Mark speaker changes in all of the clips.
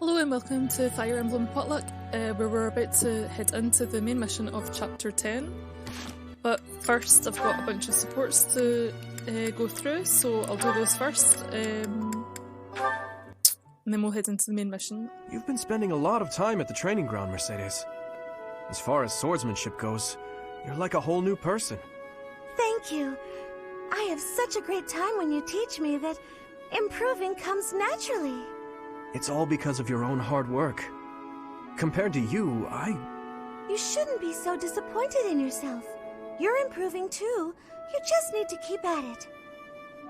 Speaker 1: Hello and welcome to Fire Emblem Potluck, where we're about to head into the main mission of Chapter 10. But first, I've got a bunch of supports to go through, so I'll do those first, and then we'll head into the main mission.
Speaker 2: You've been spending a lot of time at the training ground, Mercedes. As far as swordsmanship goes, you're like a whole new person.
Speaker 3: Thank you. I have such a great time when you teach me that improving comes naturally.
Speaker 2: It's all because of your own hard work. Compared to you,
Speaker 3: You shouldn't be so disappointed in yourself. You're improving too. You just need to keep at it.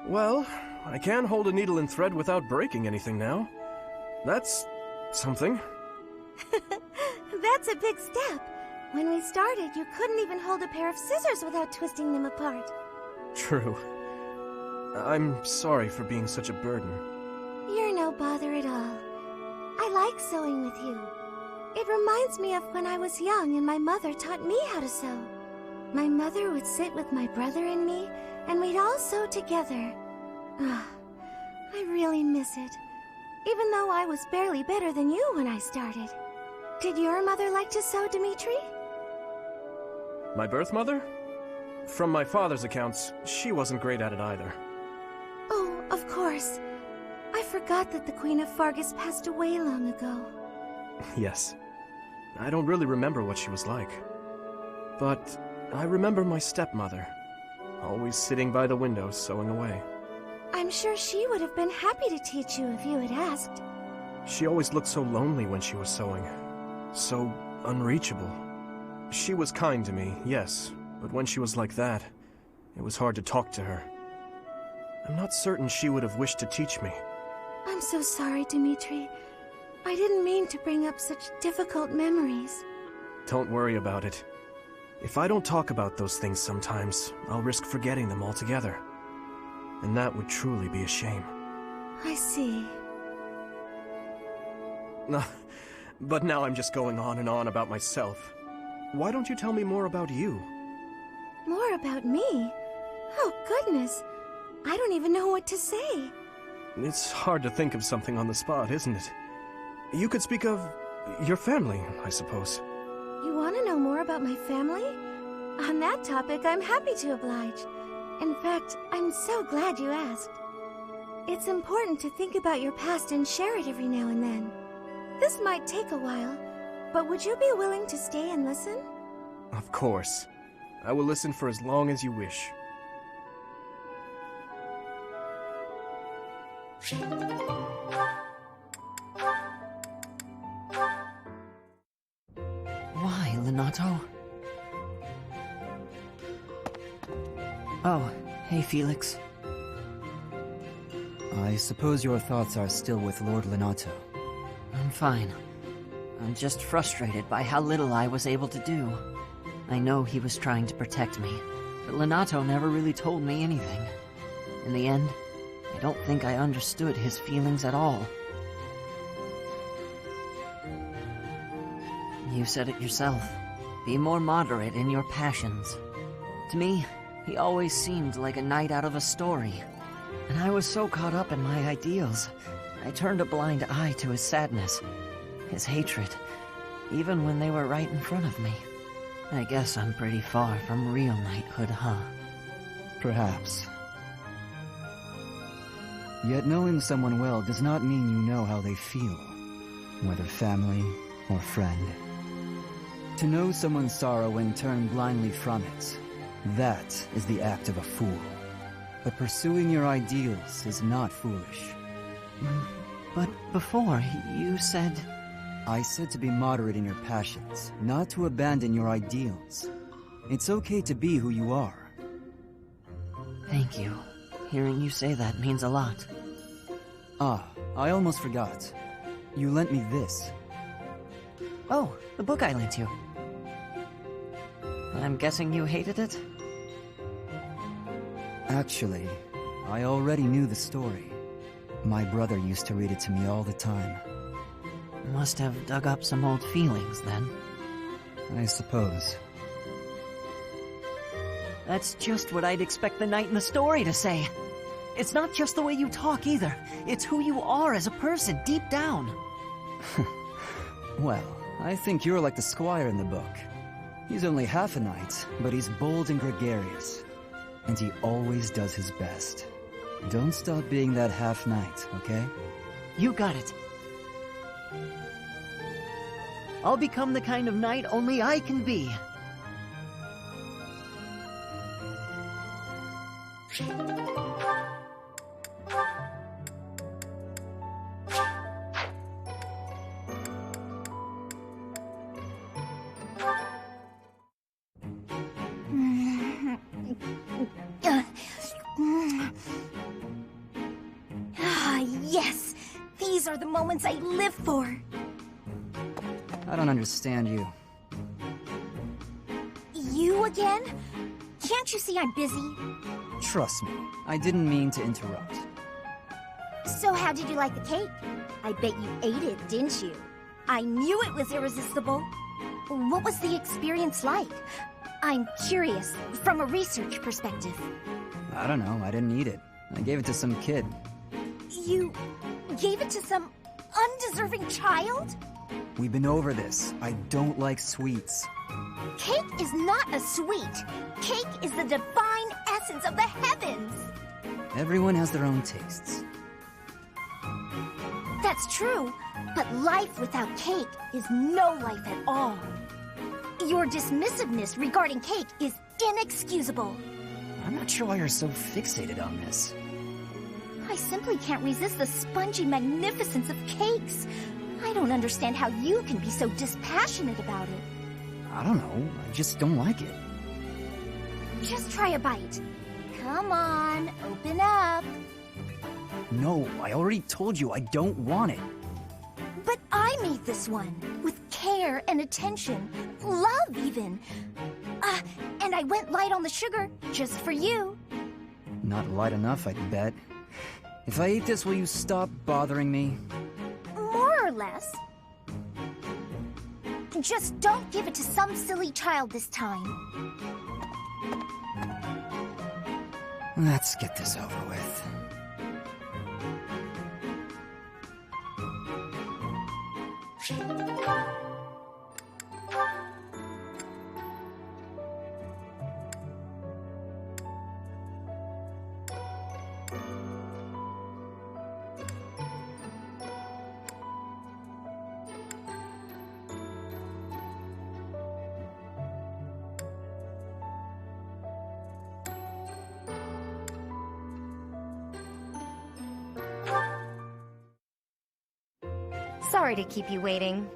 Speaker 2: Well, I can hold a needle and thread without breaking anything now. That's something.
Speaker 3: That's a big step. When we started, you couldn't even hold a pair of scissors without twisting them apart.
Speaker 2: True. I'm sorry for being such a burden.
Speaker 3: You're no bother at all. I like sewing with you. It reminds me of when I was young and my mother taught me how to sew. My mother would sit with my brother and me, and we'd all sew together. Ah, I really miss it. Even though I was barely better than you when I started. Did your mother like to sew, Dimitri?
Speaker 2: My birth mother? From my father's accounts, she wasn't great at it either.
Speaker 3: Oh, of course. I forgot that the Queen of Fargus passed away long ago.
Speaker 2: Yes. I don't really remember what she was like. But I remember my stepmother, always sitting by the window sewing away.
Speaker 3: I'm sure she would have been happy to teach you if you had asked.
Speaker 2: She always looked so lonely when she was sewing. So unreachable. She was kind to me, yes, but when she was like that, it was hard to talk to her. I'm not certain she would have wished to teach me.
Speaker 3: I'm so sorry, Dimitri. I didn't mean to bring up such difficult memories.
Speaker 2: Don't worry about it. If I don't talk about those things sometimes, I'll risk forgetting them altogether. And that would truly be a shame.
Speaker 3: I see.
Speaker 2: But now I'm just going on and on about myself. Why don't you tell me more about you?
Speaker 3: More about me? Oh, goodness. I don't even know what to say.
Speaker 2: It's hard to think of something on the spot, isn't it? You could speak of your family, I suppose.
Speaker 3: You want to know more about my family? On that topic, I'm happy to oblige. In fact, I'm so glad you asked. It's important to think about your past and share it every now and then. This might take a while, but would you be willing to stay and listen?
Speaker 2: Of course. I will listen for as long as you wish.
Speaker 4: Why, Leonie? Oh, hey, Felix.
Speaker 5: I suppose your thoughts are still with Lord Leonie.
Speaker 4: I'm fine. I'm just frustrated by how little I was able to do. I know he was trying to protect me, but Leonie never really told me anything. In the end, I don't think I understood his feelings at all. You said it yourself. Be more moderate in your passions. To me, he always seemed like a knight out of a story. And I was so caught up in my ideals, I turned a blind eye to his sadness, his hatred, even when they were right in front of me. I guess I'm pretty far from real knighthood, huh?
Speaker 5: Perhaps. Yet knowing someone well does not mean you know how they feel, whether family or friend. To know someone's sorrow and turn blindly from it, that is the act of a fool. But pursuing your ideals is not foolish.
Speaker 4: But before, you said...
Speaker 5: I said to be moderate in your passions, not to abandon your ideals. It's okay to be who you are.
Speaker 4: Thank you. Hearing you say that means a lot.
Speaker 5: Ah, I almost forgot. You lent me this.
Speaker 4: Oh, the book I lent you. I'm guessing you hated it?
Speaker 5: Actually, I already knew the story. My brother used to read it to me all the time.
Speaker 4: Must have dug up some old feelings, then.
Speaker 5: I suppose.
Speaker 4: That's just what I'd expect the knight in the story to say. It's not just the way you talk, either. It's who you are as a person, deep down.
Speaker 5: Well, I think you're like the squire in the book. He's only half a knight, but he's bold and gregarious. And he always does his best. Don't stop being that half-knight, okay?
Speaker 4: You got it. I'll become the kind of knight only I can be.
Speaker 3: Yes! These are the moments I live for!
Speaker 5: I don't understand you.
Speaker 3: You again? Can't you see I'm busy?
Speaker 5: Trust me, I didn't mean to interrupt.
Speaker 3: So how did you like the cake? I bet you ate it, didn't you? I knew it was irresistible. What was the experience like? I'm curious, from a research perspective.
Speaker 5: I don't know, I didn't eat it. I gave it to some kid.
Speaker 3: You gave it to some undeserving child?
Speaker 5: We've been over this. I don't like sweets.
Speaker 3: Cake is not a sweet. Cake is the divine essence of the heavens.
Speaker 5: Everyone has their own tastes.
Speaker 3: That's true, but life without cake is no life at all. Your dismissiveness regarding cake is inexcusable.
Speaker 5: I'm not sure why you're so fixated on this.
Speaker 3: I simply can't resist the spongy magnificence of cakes. I don't understand how you can be so dispassionate about it.
Speaker 5: I don't know, I just don't like it.
Speaker 3: Just try a bite. Come on, open up.
Speaker 5: No, I already told you I don't want it.
Speaker 3: But I made this one, with care and attention, love even. And I went light on the sugar, just for you.
Speaker 5: Not light enough, I'd bet. If I eat this, will you stop bothering me?
Speaker 3: More or less. Just don't give it to some silly child this time.
Speaker 5: Let's get this over with.
Speaker 6: Sorry to keep you waiting.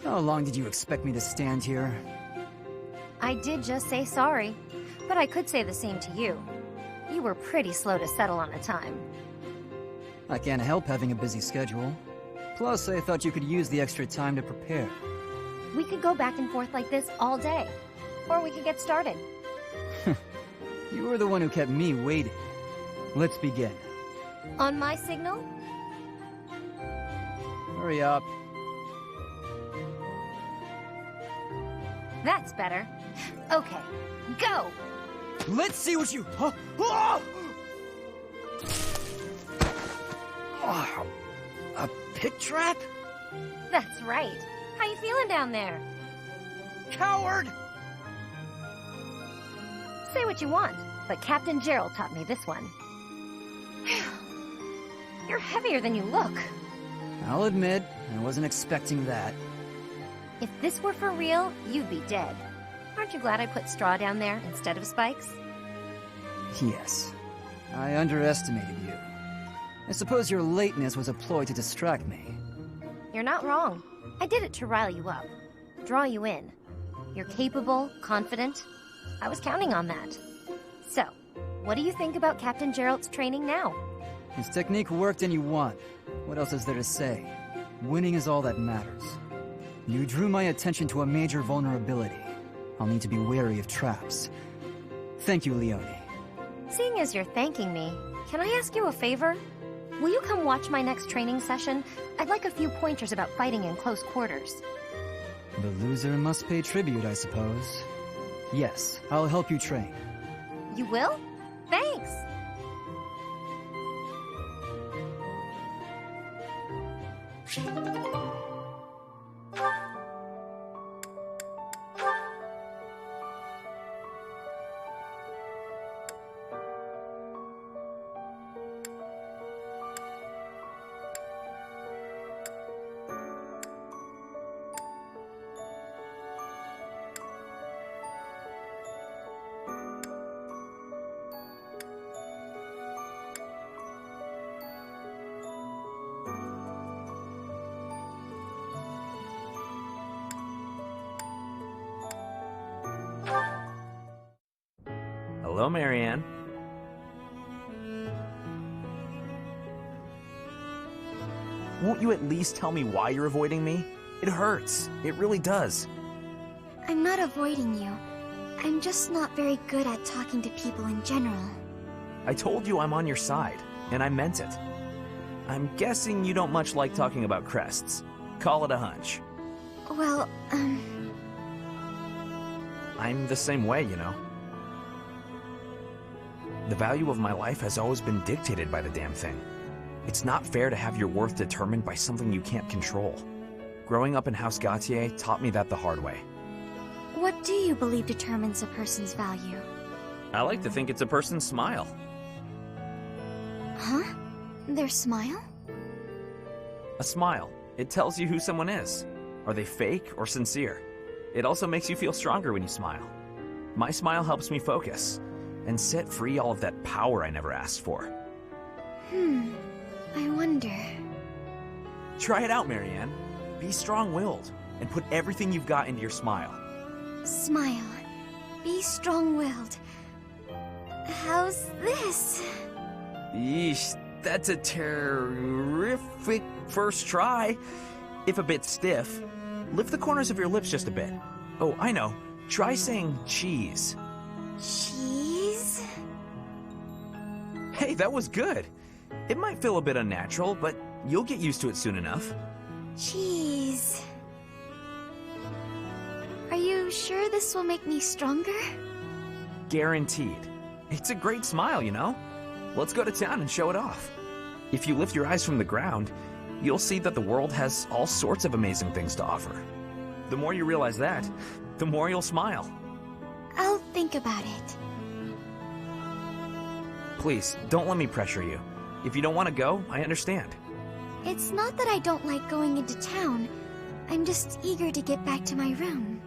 Speaker 5: How long did you expect me to stand here?
Speaker 6: I did just say sorry, but I could say the same to you. You were pretty slow to settle on a time.
Speaker 5: I can't help having a busy schedule. Plus, I thought you could use the extra time to prepare.
Speaker 6: We could go back and forth like this all day. Or we could get started.
Speaker 5: You were the one who kept me waiting. Let's begin.
Speaker 6: On my signal?
Speaker 5: Hurry up.
Speaker 6: That's better. Okay, go!
Speaker 5: Let's see what you... Ah! Oh, a pit trap?
Speaker 6: That's right. How you feeling down there?
Speaker 5: Coward!
Speaker 6: Say what you want, but Captain Gerald taught me this one. You're heavier than you look.
Speaker 5: I'll admit, I wasn't expecting that.
Speaker 6: If this were for real, you'd be dead. Aren't you glad I put straw down there instead of spikes?
Speaker 5: Yes. I underestimated you. I suppose your lateness was a ploy to distract me.
Speaker 6: You're not wrong. I did it to rile you up. Draw you in. You're capable, confident. I was counting on that. So, what do you think about Captain Gerald's training now?
Speaker 5: His technique worked and you won. What else is there to say? Winning is all that matters. You drew my attention to a major vulnerability. I'll need to be wary of traps. Thank you, Leonie.
Speaker 6: Seeing as you're thanking me, can I ask you a favor? Will you come watch my next training session? I'd like a few pointers about fighting in close quarters.
Speaker 5: The loser must pay tribute, I suppose. Yes, I'll help you train.
Speaker 6: You will? Thanks!
Speaker 7: Hello, Marianne. Won't you at least tell me why you're avoiding me? It hurts. It really does.
Speaker 3: I'm not avoiding you. I'm just not very good at talking to people in general.
Speaker 7: I told you I'm on your side, and I meant it. I'm guessing you don't much like talking about crests. Call it a hunch.
Speaker 3: Well,
Speaker 7: I'm the same way, you know. The value of my life has always been dictated by the damn thing. It's not fair to have your worth determined by something you can't control. Growing up in House Gautier taught me that the hard way.
Speaker 3: What do you believe determines a person's value?
Speaker 7: I like to think it's a person's smile.
Speaker 3: Huh? Their smile?
Speaker 7: A smile. It tells you who someone is. Are they fake or sincere? It also makes you feel stronger when you smile. My smile helps me focus and set free all of that power I never asked for.
Speaker 3: I wonder.
Speaker 7: Try it out, Marianne. Be strong-willed and put everything you've got into your smile.
Speaker 3: Smile. Be strong-willed. How's this?
Speaker 7: Yeesh, that's a terrific first try. If a bit stiff, lift the corners of your lips just a bit. Oh, I know. Try saying cheese.
Speaker 3: Cheese?
Speaker 7: Hey, that was good. It might feel a bit unnatural, but you'll get used to it soon enough.
Speaker 3: Cheese. Are you sure this will make me stronger?
Speaker 7: Guaranteed. It's a great smile, you know? Let's go to town and show it off. If you lift your eyes from the ground, you'll see that the world has all sorts of amazing things to offer. The more you realize that, the more you'll smile.
Speaker 3: I'll think about it.
Speaker 7: Please, don't let me pressure you. If you don't want to go, I understand.
Speaker 3: It's not that I don't like going into town. I'm just eager to get back to my room.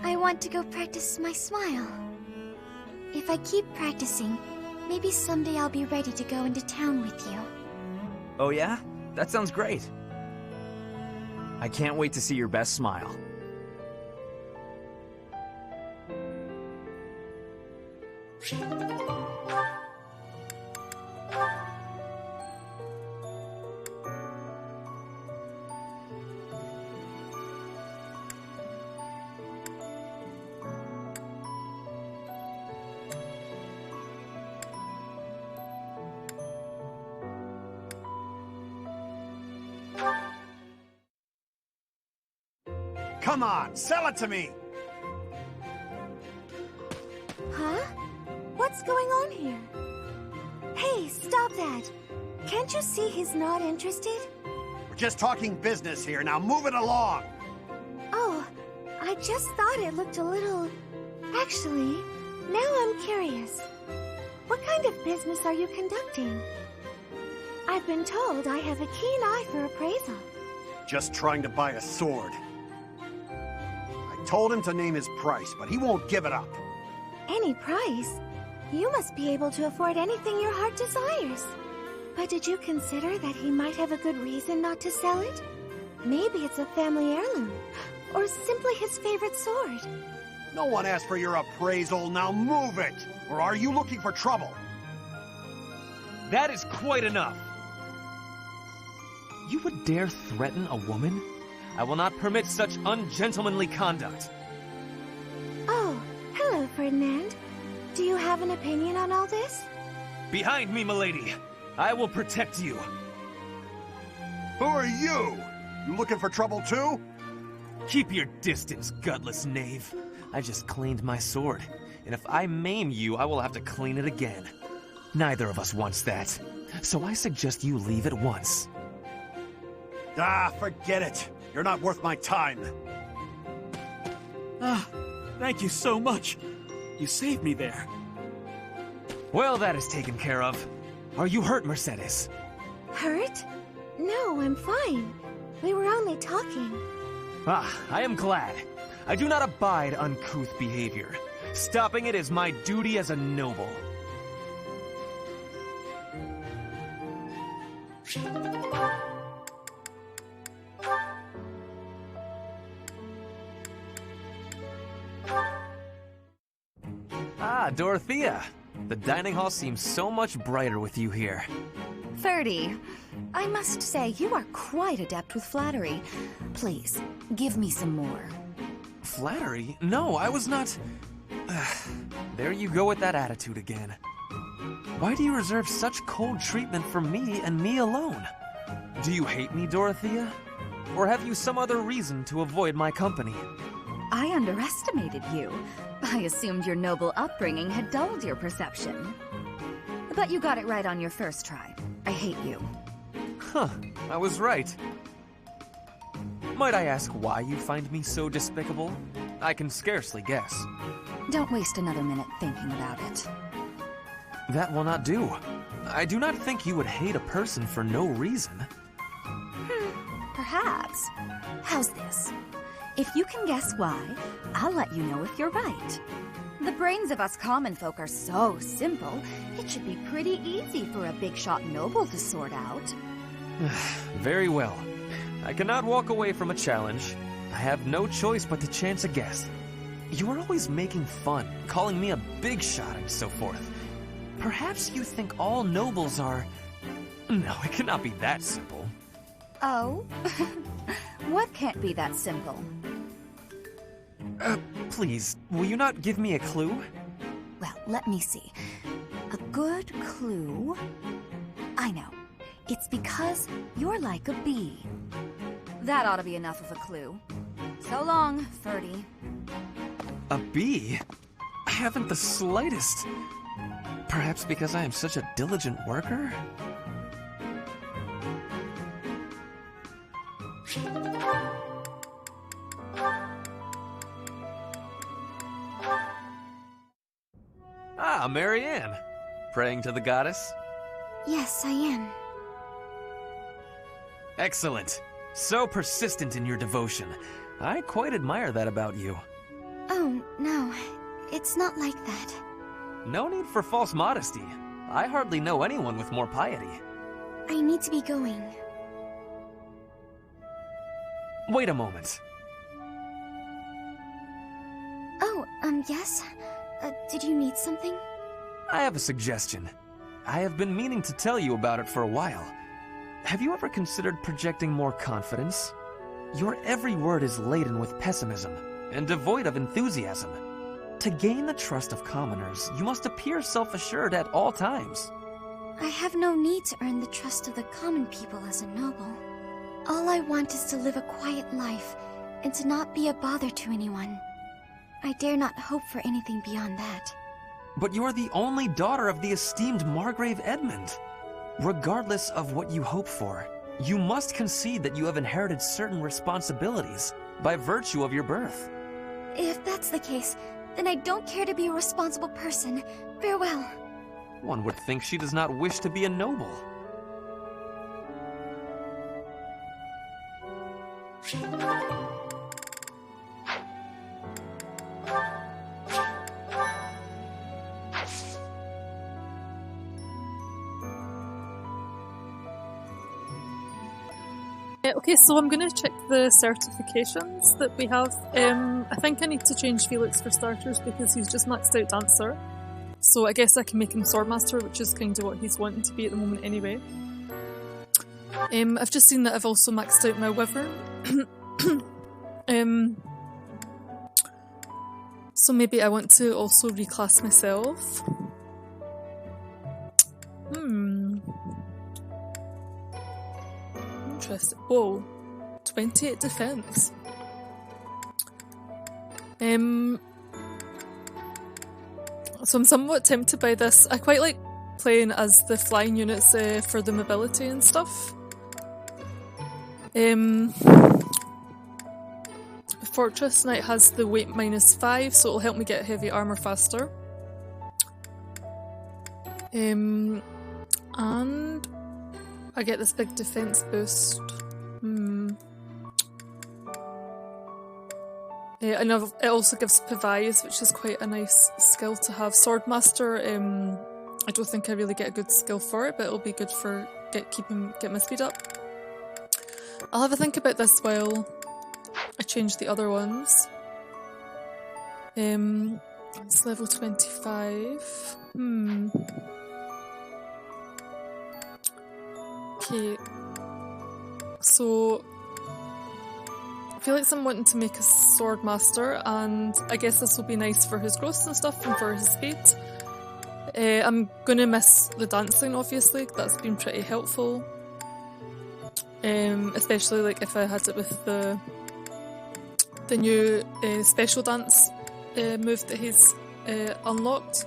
Speaker 3: I want to go practice my smile. If I keep practicing, maybe someday I'll be ready to go into town with you.
Speaker 7: Oh yeah? That sounds great. I can't wait to see your best smile.
Speaker 8: Come on, sell it to me!
Speaker 3: Huh? What's going on here? Hey, stop that! Can't you see he's not interested?
Speaker 8: We're just talking business here, now move it along!
Speaker 3: Oh, I just thought it looked a little... Actually, now I'm curious. What kind of business are you conducting? I've been told I have a keen eye for appraisal.
Speaker 8: Just trying to buy a sword. I told him to name his price, but he won't give it up.
Speaker 3: Any price? You must be able to afford anything your heart desires. But did you consider that he might have a good reason not to sell it? Maybe it's a family heirloom, or simply his favorite sword.
Speaker 8: No one asked for your appraisal, now move it! Or are you looking for trouble?
Speaker 9: That is quite enough! You would dare threaten a woman? I will not permit such ungentlemanly conduct.
Speaker 3: Oh, hello, Ferdinand. Do you have an opinion on all this?
Speaker 9: Behind me, milady! I will protect you!
Speaker 8: Who are you? You looking for trouble too?
Speaker 9: Keep your distance, gutless knave. I just cleaned my sword, and if I maim you, I will have to clean it again. Neither of us wants that, so I suggest you leave at once.
Speaker 8: Ah, forget it. You're not worth my time.
Speaker 10: Ah, thank you so much. You saved me there.
Speaker 9: Well, that is taken care of. Are you hurt, Mercedes?
Speaker 3: Hurt? No, I'm fine. We were only talking.
Speaker 9: Ah, I am glad. I do not abide uncouth behavior. Stopping it is my duty as a noble. Ah, Dorothea. The dining hall seems so much brighter with you here.
Speaker 11: Ferdy, I must say you are quite adept with flattery. Please, give me some more.
Speaker 9: Flattery? No, I was not... There you go with that attitude again. Why do you reserve such cold treatment for me and me alone? Do you hate me, Dorothea? Or have you some other reason to avoid my company?
Speaker 11: I underestimated you. I assumed your noble upbringing had dulled your perception. But you got it right on your first try. I hate you.
Speaker 9: Huh, I was right. Might I ask why you find me so despicable? I can scarcely guess.
Speaker 11: Don't waste another minute thinking about it.
Speaker 9: That will not do. I do not think you would hate a person for no reason.
Speaker 11: Perhaps. How's this? If you can guess why, I'll let you know if you're right. The brains of us common folk are so simple, it should be pretty easy for a big shot noble to sort out.
Speaker 9: Very well. I cannot walk away from a challenge. I have no choice but to chance a guess. You are always making fun, calling me a big shot and so forth. Perhaps you think all nobles are... No, it cannot be that simple.
Speaker 11: Oh? What can't be that simple?
Speaker 9: Please, will you not give me a clue?
Speaker 11: Well, let me see. A good clue? I know. It's because you're like a bee. That ought to be enough of a clue. So long, Ferdy.
Speaker 9: A bee? I haven't the slightest. Perhaps because I am such a diligent worker? Ah, Marianne. Praying to the goddess?
Speaker 3: Yes, I am.
Speaker 9: Excellent. So persistent in your devotion. I quite admire that about you.
Speaker 3: Oh, no. It's not like that.
Speaker 9: No need for false modesty. I hardly know anyone with more piety.
Speaker 3: I need to be going.
Speaker 9: Wait a moment.
Speaker 3: Oh, yes? Did you need something?
Speaker 9: I have a suggestion. I have been meaning to tell you about it for a while. Have you ever considered projecting more confidence? Your every word is laden with pessimism and devoid of enthusiasm. To gain the trust of commoners, you must appear self-assured at all times.
Speaker 3: I have no need to earn the trust of the common people as a noble. All I want is to live a quiet life and to not be a bother to anyone. I dare not hope for anything beyond that.
Speaker 9: But you are the only daughter of the esteemed Margrave Edmund. Regardless of what you hope for, you must concede that you have inherited certain responsibilities by virtue of your birth.
Speaker 3: If that's the case, then I don't care to be a responsible person. Farewell.
Speaker 9: One would think she does not wish to be a noble.
Speaker 1: Okay, so I'm going to check the certifications that we have. I think I need to change Felix for starters because he's just maxed out dancer. So I guess I can make him swordmaster, which is kind of what he's wanting to be at the moment anyway. I've just seen that I've also maxed out my wyvern. So maybe I want to also reclass myself. Interesting. Whoa. 28 defense. So I'm somewhat tempted by this. I quite like playing as the flying units for the mobility and stuff. Fortress Knight has the weight -5, so it'll help me get heavy armor faster. And I get this big defense boost. Yeah, and it also gives Pavise, which is quite a nice skill to have. Swordmaster, I don't think I really get a good skill for it, but it'll be good for get my speed up. I'll have a think about this while I change the other ones. It's level 25. Okay. So I feel like I'm wanting to make a swordmaster, and I guess this will be nice for his growth and stuff and for his speed. I'm gonna miss the dancing, obviously. That's been pretty helpful. Especially like if I had it with the new special dance move that he's unlocked.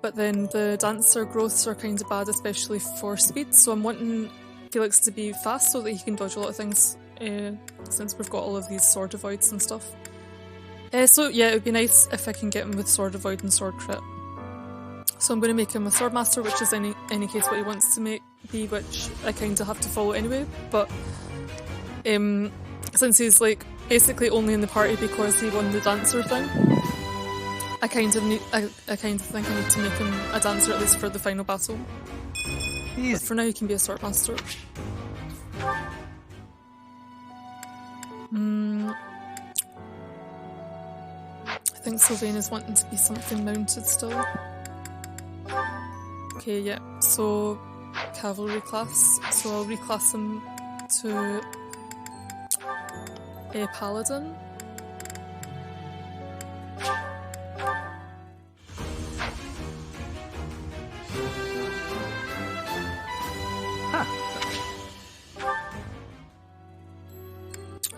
Speaker 1: But then the dancer growths are kind of bad, especially for speed. So I'm wanting Felix to be fast so that he can dodge a lot of things, since we've got all of these sword avoids and stuff. So yeah, it would be nice if I can get him with sword avoid and sword crit. So I'm going to make him a swordmaster, which is in any case what he wants to be, which I kind of have to follow anyway. But since he's like basically only in the party because he won the dancer thing, I kind of think I need to make him a dancer at least for the final battle. But for now, he can be a swordmaster. I think Sylvain is wanting to be something mounted still. Okay, yeah. So cavalry class. So I'll reclass him to a paladin.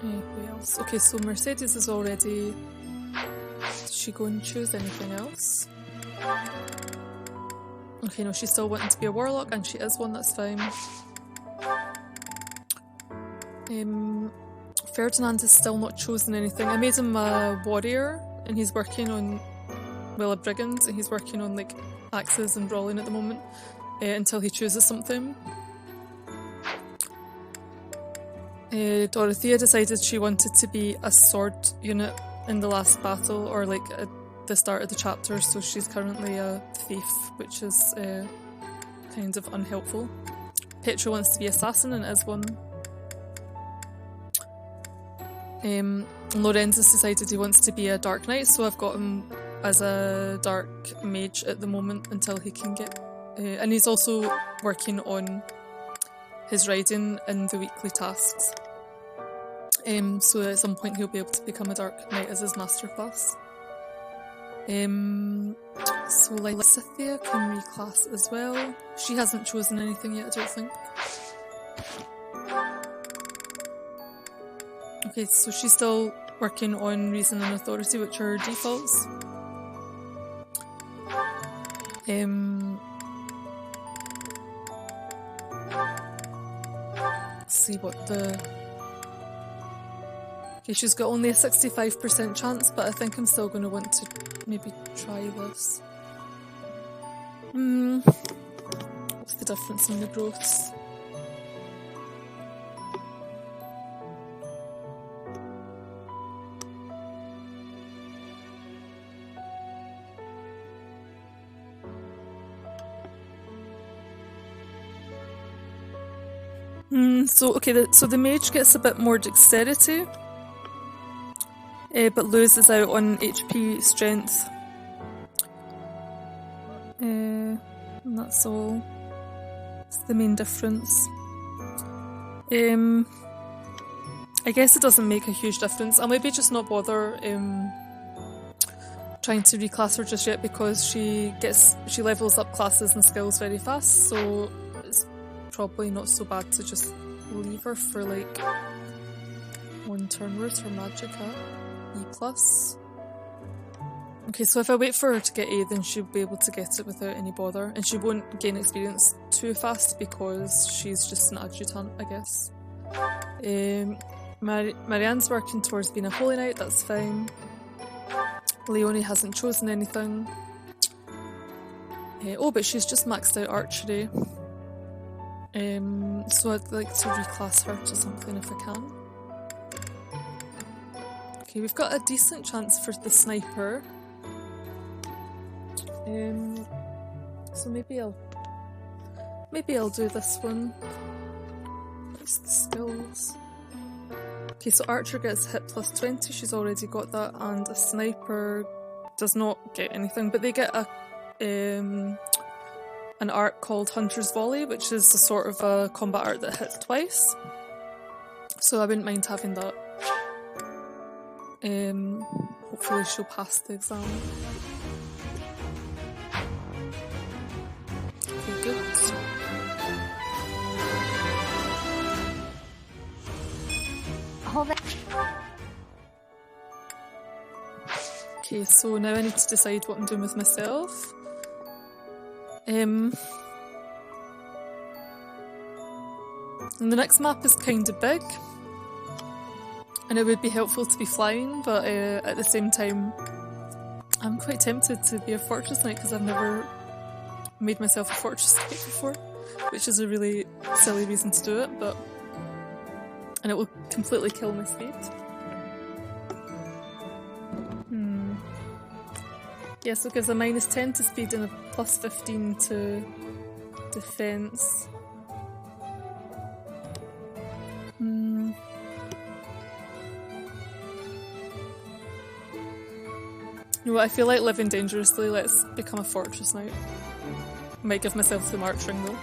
Speaker 1: Who else? Okay, so Mercedes is already... Did she go and choose anything else? Okay, no, she's still wanting to be a warlock, and she is one, that's fine. Ferdinand is still not chosen anything. I made him a warrior, and he's working on... Well, a brigand, and he's working on, like, axes and brawling at the moment, until he chooses something. Dorothea decided she wanted to be a sword unit in the last battle, or like at the start of the chapter, so she's currently a thief, which is kind of unhelpful. Petra wants to be assassin and is one. Lorenz has decided he wants to be a dark knight, so I've got him as a dark mage at the moment until he can get... and he's also working on his riding in the weekly tasks. So at some point he'll be able to become a Dark Knight as his masterclass. So Lysithia can reclass as well. She hasn't chosen anything yet, I don't think. Okay, so she's still working on Reason and Authority, which are defaults. See what the... Okay, she's got only a 65% chance, but I think I'm still going to want to maybe try this. What's the difference in the growths? So the mage gets a bit more dexterity, but loses out on HP strength. And that's all. It's the main difference. I guess it doesn't make a huge difference. I'll maybe just not bother trying to reclass her just yet, because she levels up classes and skills very fast, so it's probably not so bad to just leave her for like one turn. Where's her magic at? E+. Okay, so if I wait for her to get A, then she'll be able to get it without any bother, and she won't gain experience too fast because she's just an adjutant, I guess. Marianne's working towards being a holy knight, that's fine. Leonie hasn't chosen anything. Oh, but she's just maxed out archery. So I'd like to reclass her to something if I can. Okay, we've got a decent chance for the sniper. So maybe I'll do this one. What's the skills? Okay, so archer gets hit plus 20, she's already got that, and a sniper does not get anything, but they get a an art called Hunter's Volley, which is a sort of a combat art that hits twice. So I wouldn't mind having that. Hopefully she'll pass the exam. Okay, good.
Speaker 6: Hold that.
Speaker 1: Okay, so now I need to decide what I'm doing with myself. And the next map is kind of big, and it would be helpful to be flying, but at the same time I'm quite tempted to be a fortress knight because I've never made myself a fortress knight before, which is a really silly reason to do it, and it will completely kill my speed. Yeah, so it gives a minus 10 to speed and a plus 15 to defense. You know what, I feel like living dangerously. Let's become a fortress knight. Might give myself some archering though.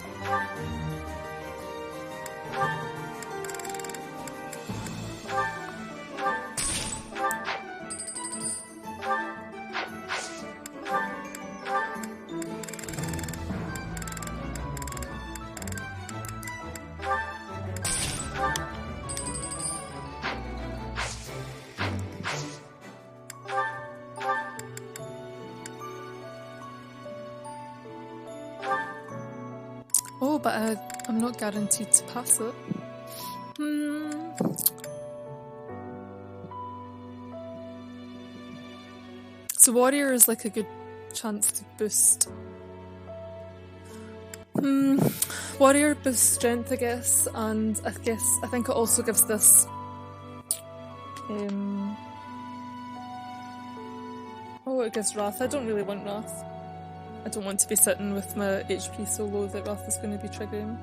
Speaker 1: Oh, but I'm not guaranteed to pass it. So warrior is like a good chance to boost. Warrior boosts strength, I guess, and I think it also gives this. Oh, it gives Wrath. I don't really want Wrath. I don't want to be sitting with my HP so low that Wrath is going to be triggering.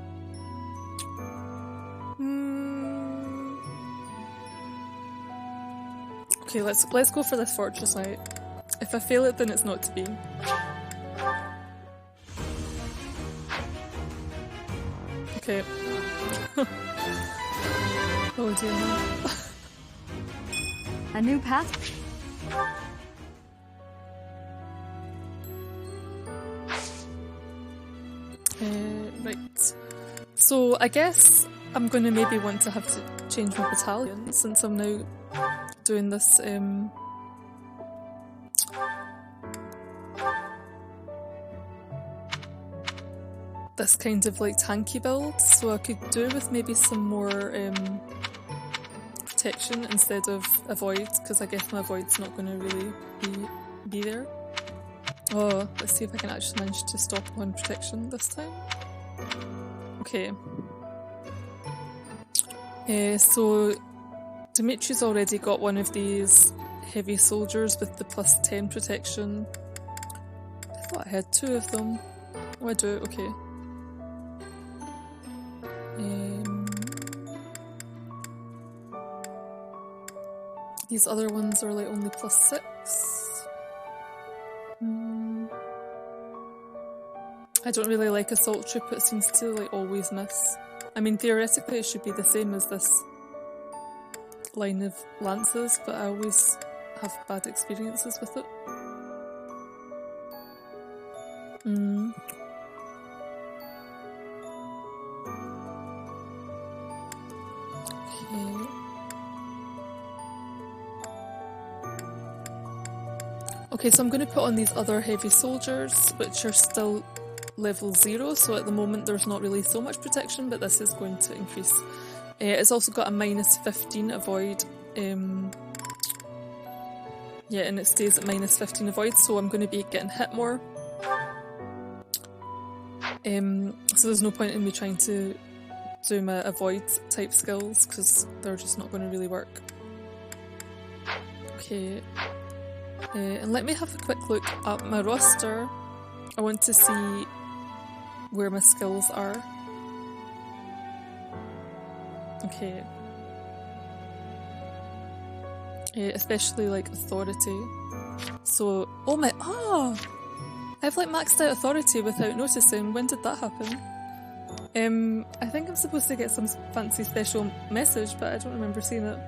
Speaker 1: Okay, let's go for this fortress knight. If I fail it, then it's not to be. Okay. Oh dear no.
Speaker 11: A new path.
Speaker 1: Right. So I guess I'm going to maybe want to have to change my battalion since I'm now doing this this kind of like tanky build, so I could do with maybe some more protection instead of avoid, because I guess my avoid's not going to really be there. Oh, let's see if I can actually manage to stop on protection this time. Okay. So Dimitri's already got one of these heavy soldiers with the plus 10 protection. I thought I had two of them. Oh, I do, okay. These other ones are like only plus 6. I don't really like Assault Troop, it seems to like always miss. I mean, theoretically it should be the same as this line of lances, but I always have bad experiences with it. Okay, so I'm going to put on these other heavy soldiers, which are still level 0, so at the moment there's not really so much protection, but this is going to increase It's also got a minus 15 avoid. Yeah, and it stays at minus 15 avoid, so I'm going to be getting hit more. So there's no point in me trying to do my avoid type skills, because they're just not going to really work. Okay. And let me have a quick look at my roster. I want to see where my skills are. Okay. Especially like authority. So, I have like maxed out authority without noticing. When did that happen? I think I'm supposed to get some fancy special message, but I don't remember seeing it.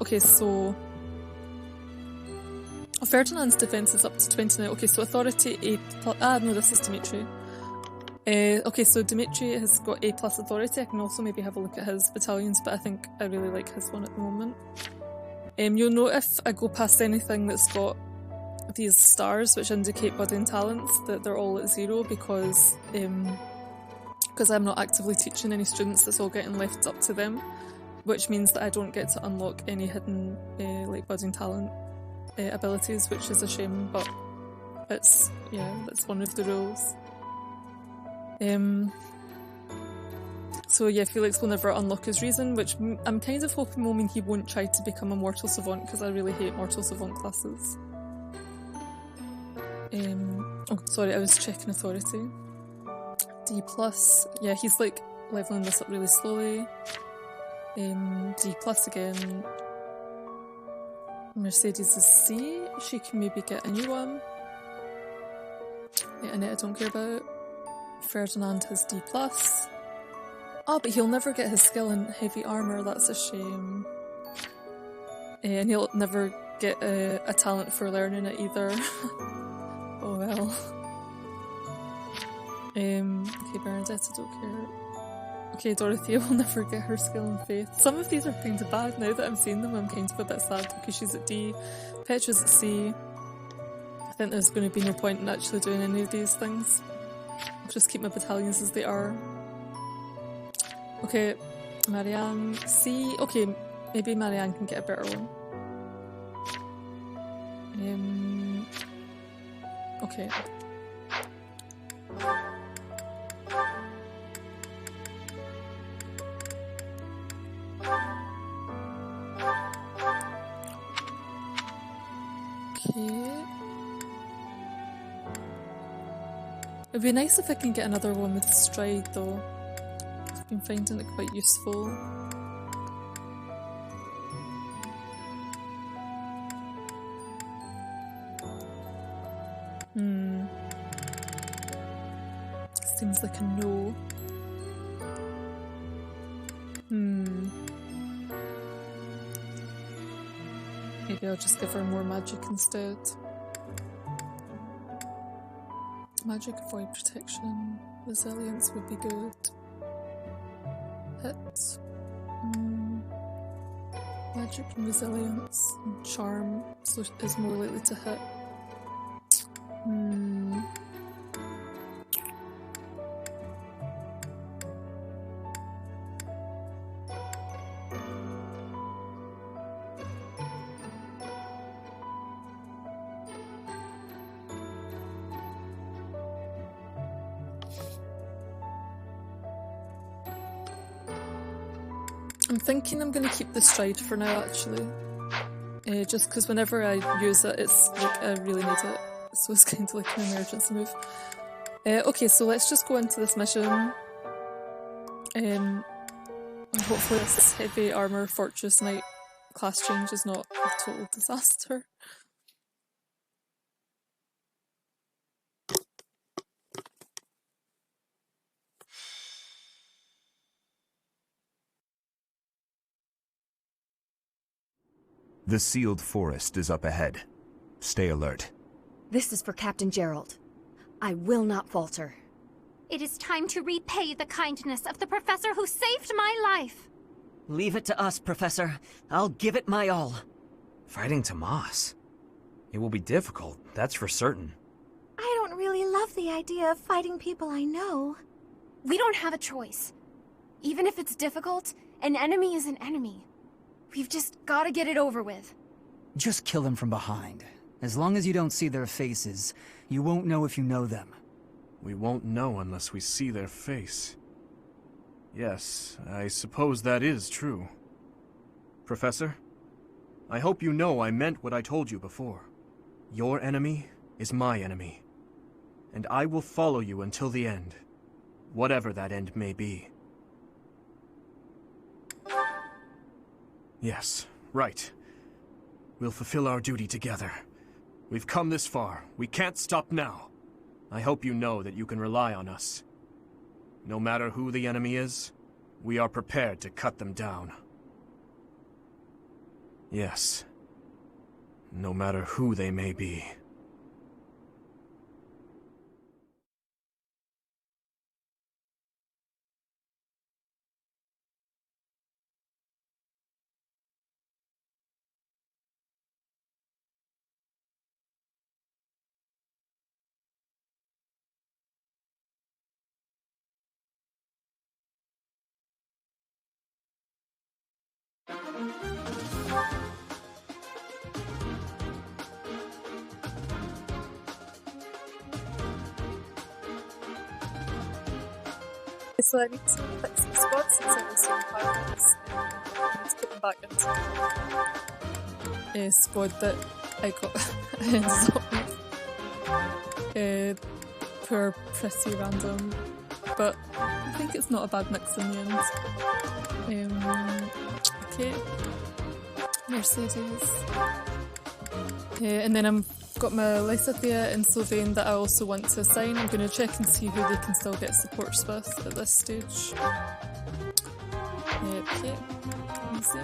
Speaker 1: Okay, so Ferdinand's defense is up to 29. Okay, so authority A+. No, this is Dimitri. Okay, so Dimitri has got A+ authority. I can also maybe have a look at his battalions, but I think I really like his one at the moment. You'll note if I go past anything that's got these stars which indicate budding talents that they're all at 0, because I'm not actively teaching any students. That's all getting left up to them, which means that I don't get to unlock any hidden like budding talent abilities, which is a shame, but that's one of the rules. So yeah, Felix will never unlock his reason, which I'm kind of hoping will mean he won't try to become a mortal savant, because I really hate mortal savant classes. Oh, sorry, I was checking authority. D+, yeah, he's like leveling this up really slowly. D+ again. Mercedes is C, she can maybe get a new one. Yeah, Annette I don't care about. Ferdinand has D+. Oh, but he'll never get his skill in heavy armour, that's a shame. And he'll never get a talent for learning it either. Oh well. Okay, Bernadette, I don't care. Okay, Dorothea will never get her skill in faith. Some of these are kind of bad. Now that I'm seeing them, I'm kind of a bit sad because she's at D. Petra's at C. I think there's going to be no point in actually doing any of these things. I'll just keep my battalions as they are. Okay, Marianne, C. Okay, maybe Marianne can get a better one. Okay. It'd be nice if I can get another one with stride though. I've been finding it quite useful. Seems like a no. Maybe I'll just give her more magic instead. Magic, avoid protection, resilience would be good. Hit. Magic and resilience and charm is more likely to hit. I'm thinking I'm going to keep the stride for now, actually. Just because whenever I use it, it's like I really need it. So it's kind of like an emergency move. Okay, so let's just go into this mission. And hopefully this heavy armour Fortress Knight class change is not a total disaster.
Speaker 12: The Sealed Forest is up ahead. Stay alert.
Speaker 11: This is for Captain Gerald. I will not falter.
Speaker 13: It is time to repay the kindness of the professor who saved my life.
Speaker 4: Leave it to us, Professor. I'll give it my all.
Speaker 7: Fighting Tomas. It will be difficult, that's for certain.
Speaker 3: I don't really love the idea of fighting people I know.
Speaker 13: We don't have a choice.
Speaker 14: Even if it's difficult, an enemy is an enemy. We've just gotta get it over with.
Speaker 5: Just kill them from behind. As long as you don't see their faces, you won't know if you know them.
Speaker 2: We won't know unless we see their face. Yes, I suppose that is true. Professor, I hope you know I meant what I told you before. Your enemy is my enemy. And I will follow you until the end, whatever that end may be. Yes, right. We'll fulfill our duty together. We've come this far. We can't stop now. I hope you know that you can rely on us. No matter who the enemy is, we are prepared to cut them down. Yes. No matter who they may be.
Speaker 1: So I need to fix the spots since I was so parallels. I need to put them back into a squad that I got ended up with. For pretty random, but I think it's not a bad mix in the end. Okay, Mercedes. And then I've got my Lysithia and Sylvain that I also want to assign. I'm going to check and see who they can still get supports with at this stage. Okay, easy.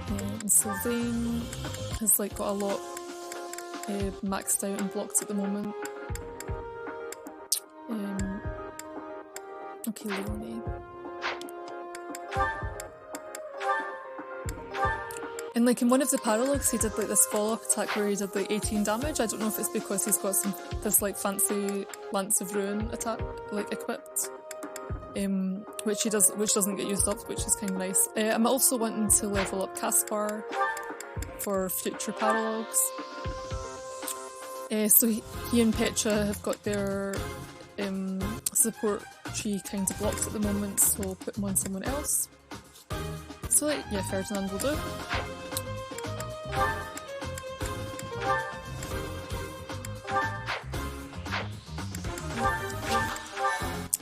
Speaker 1: And Sylvain has like got a lot maxed out and blocked at the moment. Okay, Leonie. And like in one of the paralogs he did like this follow-up attack where he did like 18 damage. I don't know if it's because he's got this like fancy Lance of Ruin attack like equipped. Which doesn't get used up, which is kind of nice. I'm also wanting to level up Caspar for future paralogs. So he and Petra have got their support tree kind of blocked at the moment, so I'll put them on someone else. So like, yeah, Ferdinand will do.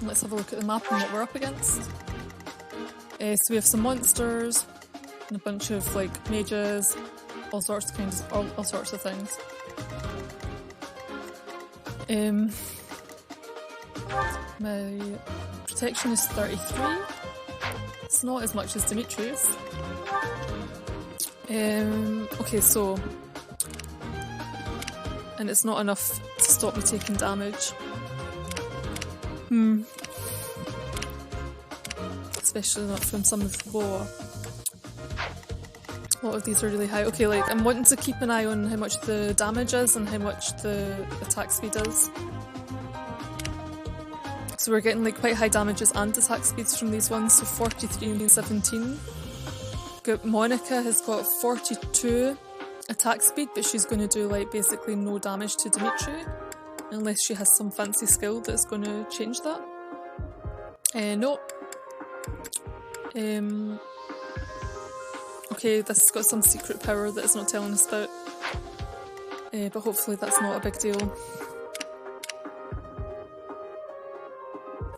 Speaker 1: Let's have a look at the map and what we're up against. So we have some monsters and a bunch of like mages, all sorts of things. My protection is 33. It's not as much as Dimitri's. Okay, so... And it's not enough to stop me taking damage. Especially not from some of the boa. A lot of these are really high. Okay, like, I'm wanting to keep an eye on how much the damage is and how much the attack speed is. So we're getting like quite high damages and attack speeds from these ones, so 43 and 17. Monica has got 42 attack speed, but she's going to do like basically no damage to Dimitri, unless she has some fancy skill that's going to change that. No. Okay, this has got some secret power that it's not telling us about, but hopefully that's not a big deal.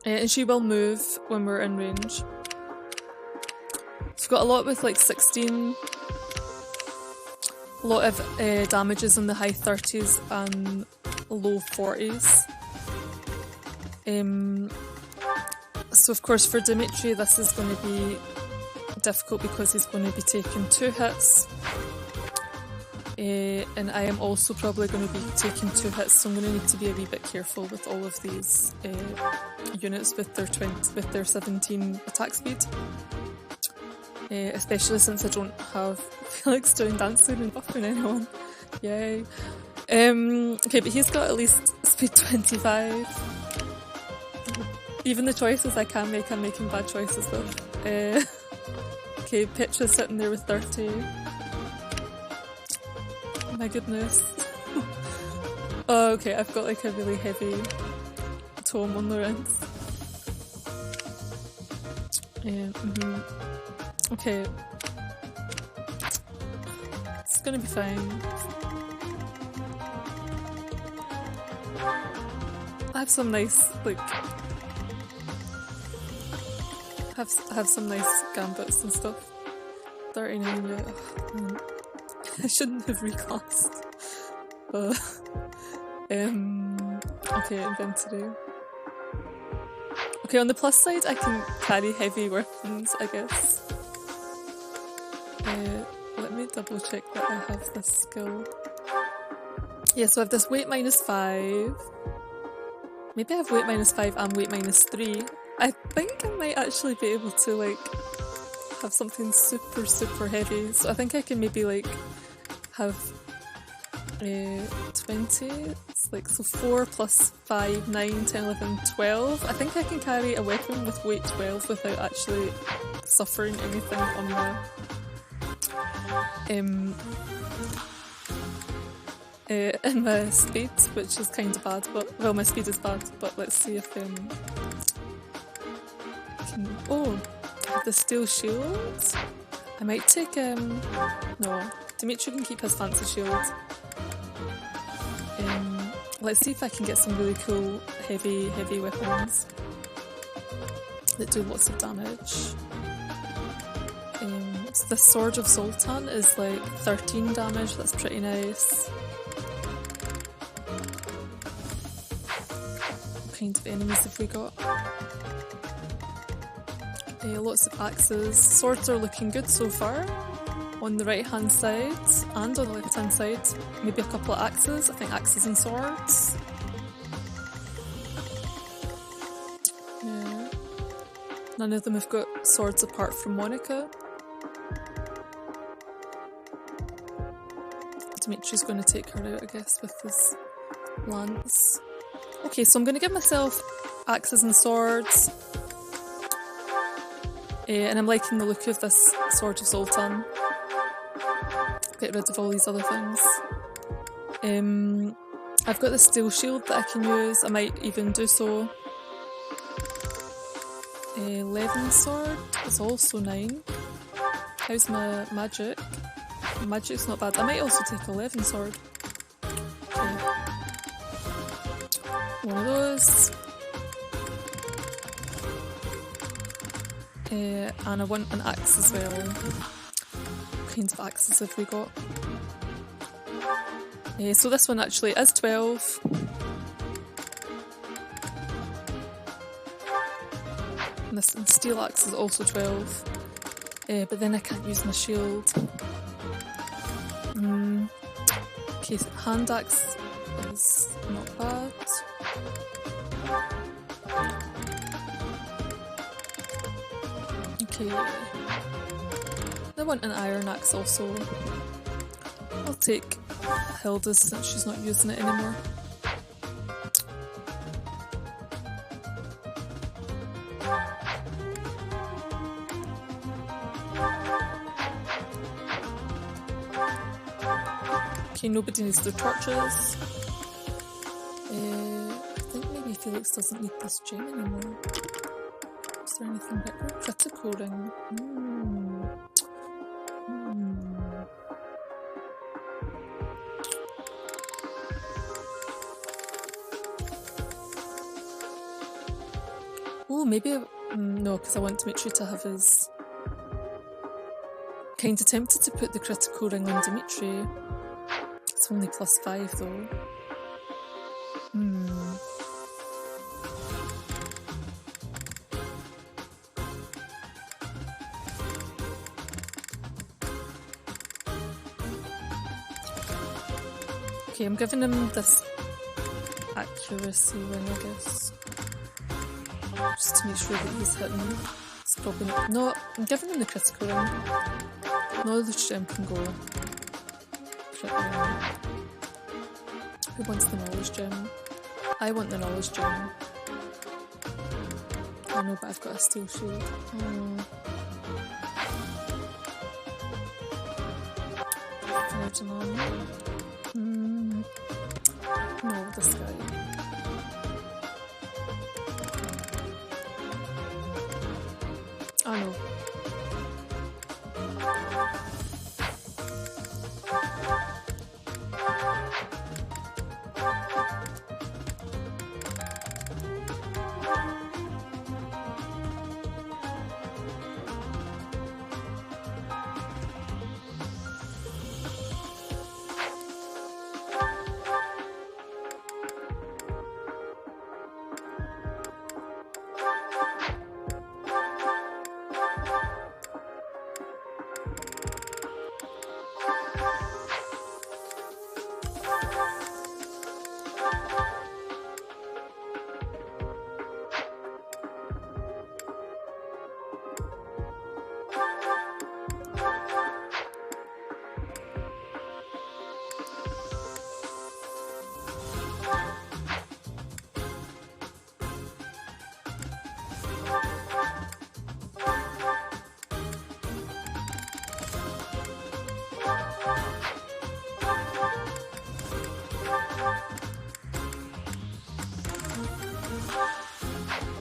Speaker 1: And she will move when we're in range. She's got a lot with like 16. A lot of damages in the high 30s and low 40s. So of course for Dimitri this is going to be difficult because he's going to be taking 2 hits. And I am also probably going to be taking 2 hits, so I'm going to need to be a wee bit careful with all of these units with their 17 attack speed. Especially since I don't have Felix doing dancing and buffing anyone. Yay. Okay, but he's got at least speed 25. Even the choices I can make, I'm making bad choices with. Okay, Petra's sitting there with 30. My goodness. Oh, okay, I've got like a really heavy tome on Lorenz. Okay. It's gonna be fine. I have some nice, like... have some nice gambits and stuff. 39 yet. Oh, I shouldn't have reclassed. Okay, inventory. Okay, on the plus side, I can carry heavy weapons, I guess. Let me double check that I have this skill. Yeah, so I have this weight -5. Maybe I have weight -5 and weight -3. I think I might actually be able to, like, have something super, super heavy. So I think I can maybe, like, have 20. It's like, so 4 plus 5, 9, 10, 11, 12. I think I can carry a weapon with weight 12 without actually suffering anything on my in my speed, which is kind of bad, but well, my speed is bad, but let's see if oh, I have the steel shield. I might take no, Dimitri can keep his fancy shield. Let's see if I can get some really cool heavy weapons that do lots of damage. So the Sword of Zoltan is like 13 damage, that's pretty nice. What kind of enemies have we got? Lots of axes. Swords are looking good so far. On the right hand side and on the left hand side, maybe a couple of axes. I think axes and swords. Yeah. None of them have got swords apart from Monica. Dimitri's going to take her out, I guess, with his lance. Okay, so I'm going to give myself axes and swords. And I'm liking the look of this Sword of Zoltan. Get rid of all these other things. I've got the steel shield that I can use. I might even do so. Levin sword is also 9. How's my magic? Magic's not bad. I might also take a Levin sword. Okay. One of those. And I want an axe as well. What kinds of axes have we got? So this one actually is 12. And this steel axe is also 12. But then I can't use my shield. Okay, so hand axe is not bad. Okay. I want an iron axe also. I'll take Hilda's since she's not using it anymore. Okay, nobody needs their torches. I think maybe Felix doesn't need this gem anymore. Is there anything better? Critical ring. Oh, maybe no, because I want Dimitri to have his... Kinda tempted to put the critical ring on Dimitri. It's only +5 though. Okay, I'm giving him this accuracy ring, I guess. Just to make sure that he's hitting. It's probably not. No, I'm giving him the critical ring. Knowledge gem can go. Who wants the knowledge gem? I want the knowledge gem. I know, but I've got a steel shield. Ferdinand. No, this guy. I know.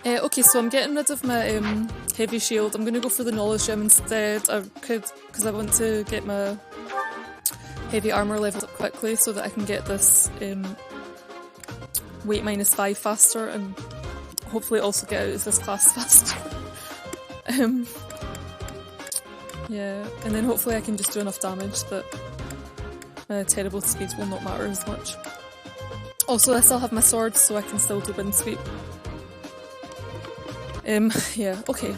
Speaker 1: Okay, so I'm getting rid of my heavy shield. I'm going to go for the knowledge gem instead, because I want to get my heavy armour leveled up quickly so that I can get this weight -5 faster and hopefully also get out of this class faster. Yeah, and then hopefully I can just do enough damage that my terrible speed will not matter as much. Also, I still have my sword, so I can still do wind sweep. Yeah, okay.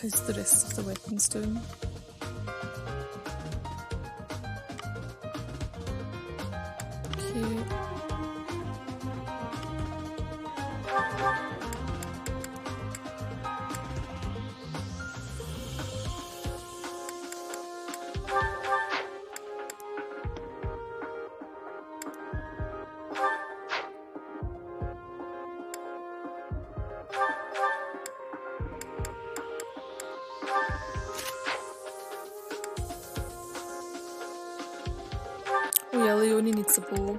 Speaker 1: How's the rest of the weapons doing? Okay. Oh yeah, Leonie needs a bow.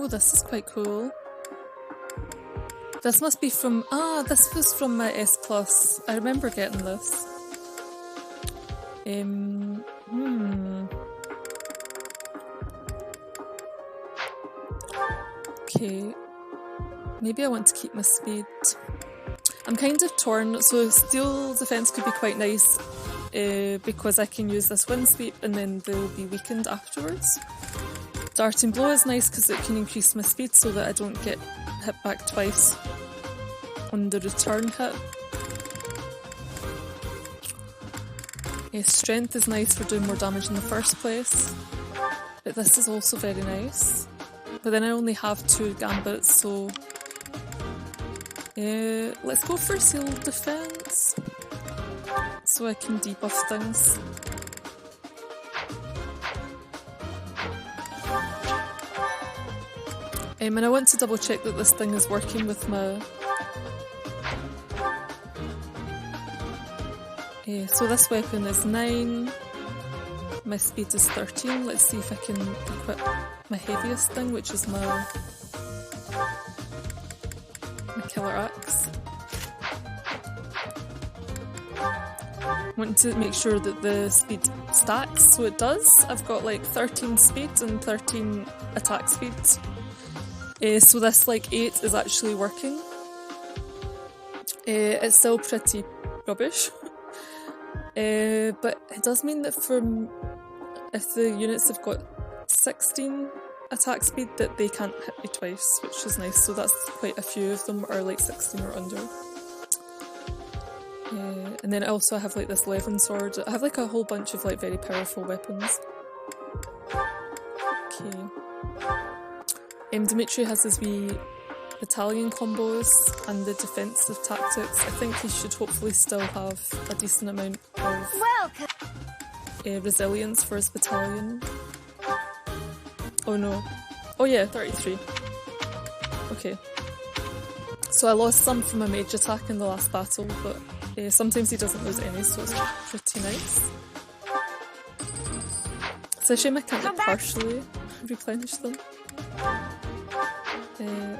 Speaker 1: Oh, this is quite cool. This must be from... Ah, this was from my S+. I remember getting this. Okay. Maybe I want to keep my speed. I'm kind of torn, so steel defense could be quite nice because I can use this wind sweep and then they'll be weakened afterwards. Darting blow is nice because it can increase my speed so that I don't get hit back twice on the return hit. Strength is nice for doing more damage in the first place, but this is also very nice. But then I only have 2 gambits, so Let's go for sealed defense, so I can debuff things. And I want to double check that this thing is working with my... so this weapon is 9, my speed is 13. Let's see if I can equip my heaviest thing, which is my killer axe. I want to make sure that the speed stacks, so it does. I've got like 13 speed and 13 attack speed. So this like 8 is actually working. It's still pretty rubbish. But it does mean that if the units have got 16 attack speed, that they can't hit me twice, which is nice. So that's quite a few of them are like 16 or under. And then I also have like this Levin sword. I have like a whole bunch of like very powerful weapons. Okay. Dimitri has his wee battalion combos and the defensive tactics. I think he should hopefully still have a decent amount of resilience for his battalion. Oh no. Oh yeah, 33. Okay. So I lost some from a mage attack in the last battle, but sometimes he doesn't lose any, so it's pretty nice. It's a shame I can't like, partially replenish them. Okay.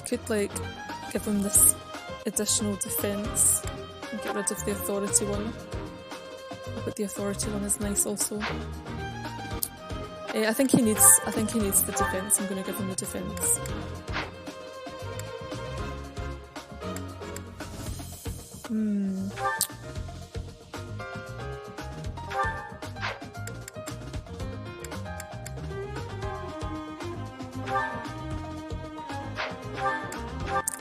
Speaker 1: Could like give them this additional defense and get rid of the authority one. But the authority one is nice also. I think he needs the defense. I'm going to give him the defense.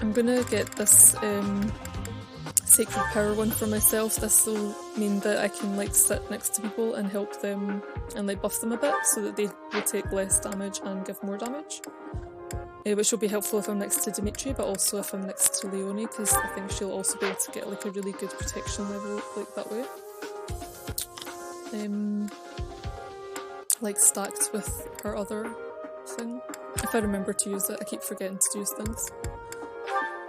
Speaker 1: I'm gonna get this sacred power one for myself. This will mean that I can like sit next to people and help them and like buff them a bit so that they will take less damage and give more damage. Which will be helpful if I'm next to Dimitri, but also if I'm next to Leonie, because I think she'll also be able to get like a really good protection level like that way. Like stacked with her other thing. If I remember to use it, I keep forgetting to use things.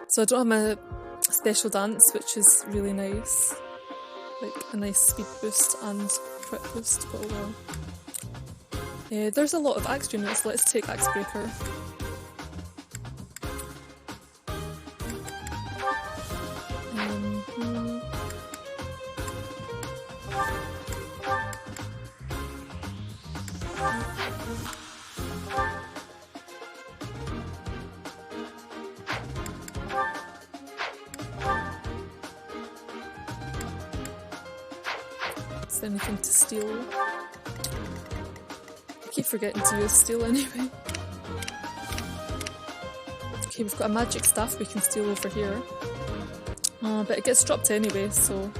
Speaker 1: So I don't have my special dance, which is really nice. Like a nice speed boost and crit boost, but oh well. There's a lot of axe units, let's take Axe Breaker. Is there anything to steal? I keep forgetting to use steal anyway. Okay, we've got a magic staff we can steal over here. But it gets dropped anyway, so...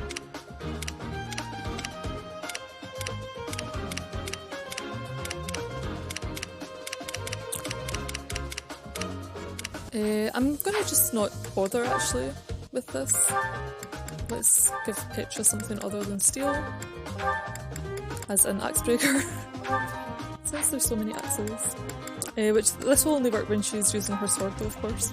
Speaker 1: I'm gonna just not bother actually with this. Let's give Petra something other than steel. As an axe breaker. Since there's so many axes. Which this will only work when she's using her sword though, of course.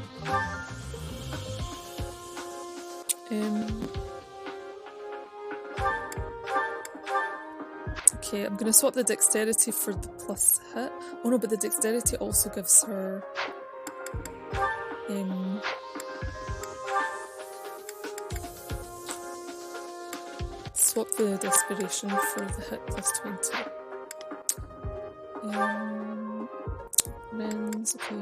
Speaker 1: Okay, I'm gonna swap the dexterity for the plus hit. Oh no, but the dexterity also gives her swap the desperation for the hit plus 20. Lorenz, okay.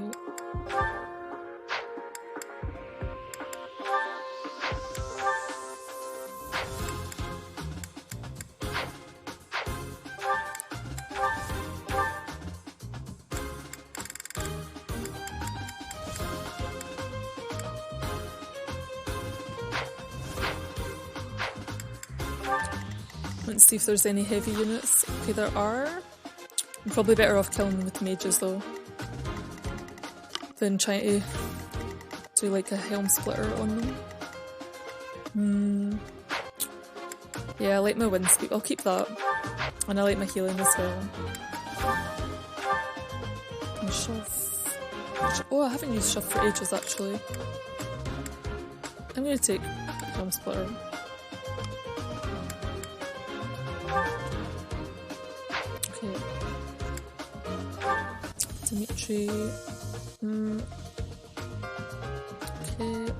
Speaker 1: Let's see if there's any heavy units. Okay, there are. I'm probably better off killing them with mages though, than trying to do like a helm splitter on them. Yeah, I like my wind speed. I'll keep that. And I like my healing as well. And shove. Oh, I haven't used shove for ages actually. I'm gonna take helm splitter. Okay. Dimitri. Okay.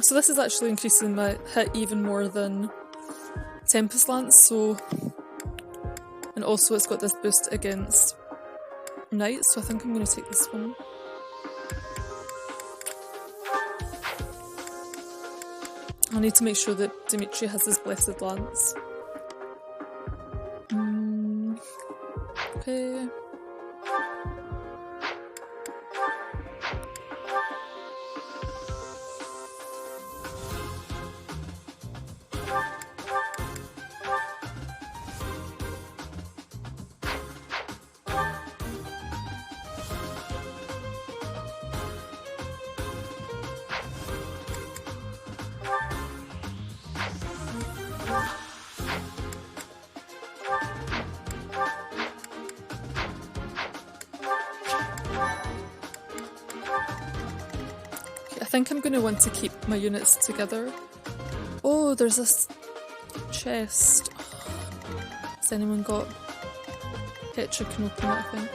Speaker 1: So this is actually increasing my hit even more than Tempest Lance, so... And also it's got this boost against Knights, so I think I'm going to take this one. I need to make sure that Dimitri has his Blessed Lance. Okay. I think I'm going to want to keep my units together. Oh, there's this chest. Has anyone got... Petra can open it, I think.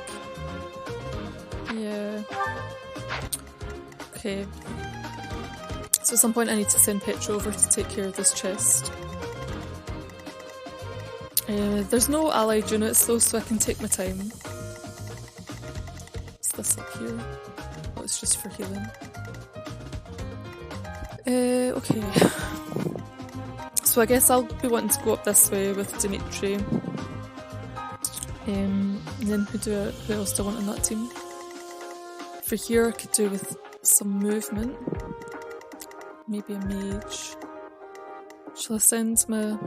Speaker 1: Yeah. Okay. So at some point I need to send Petra over to take care of this chest. There's no allied units though, so I can take my time. What's this up here? Oh, it's just for healing. Okay. So I guess I'll be wanting to go up this way with Dimitri. And then who else do I want on that team? For here I could do with some movement. Maybe a mage. Shall I send my...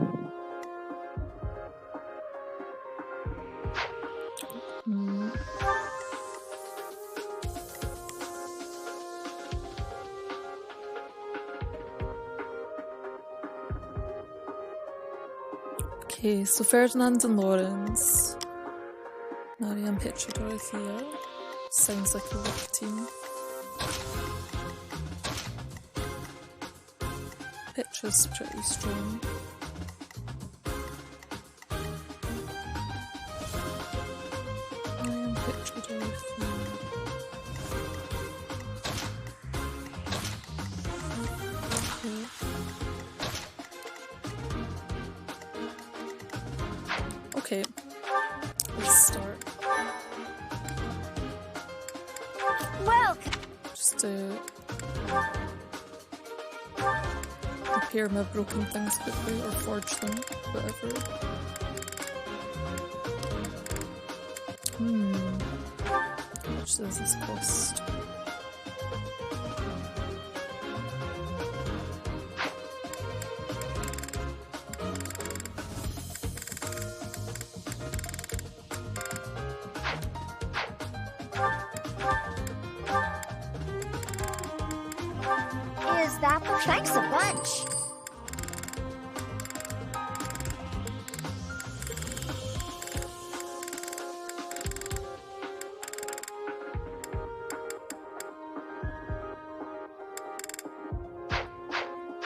Speaker 1: Okay, so Ferdinand and Lorenz. Marianne, Petra, Dorothea. Sounds like a rough team. Petra's pretty strong. Marianne, Petra, Dorothea. Okay, let's start.
Speaker 6: Welcome.
Speaker 1: Just repair my broken things quickly or forge them, whatever. How much does this cost?
Speaker 6: Thanks a bunch.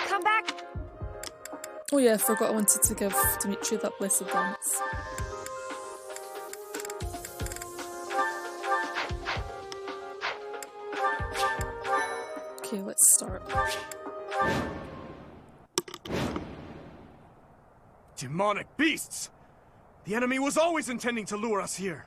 Speaker 6: Come back.
Speaker 1: Oh yeah, I forgot I wanted to give Dimitri that Blessed Lance. Okay, let's start.
Speaker 2: Demonic beasts! The enemy was always intending to lure us here.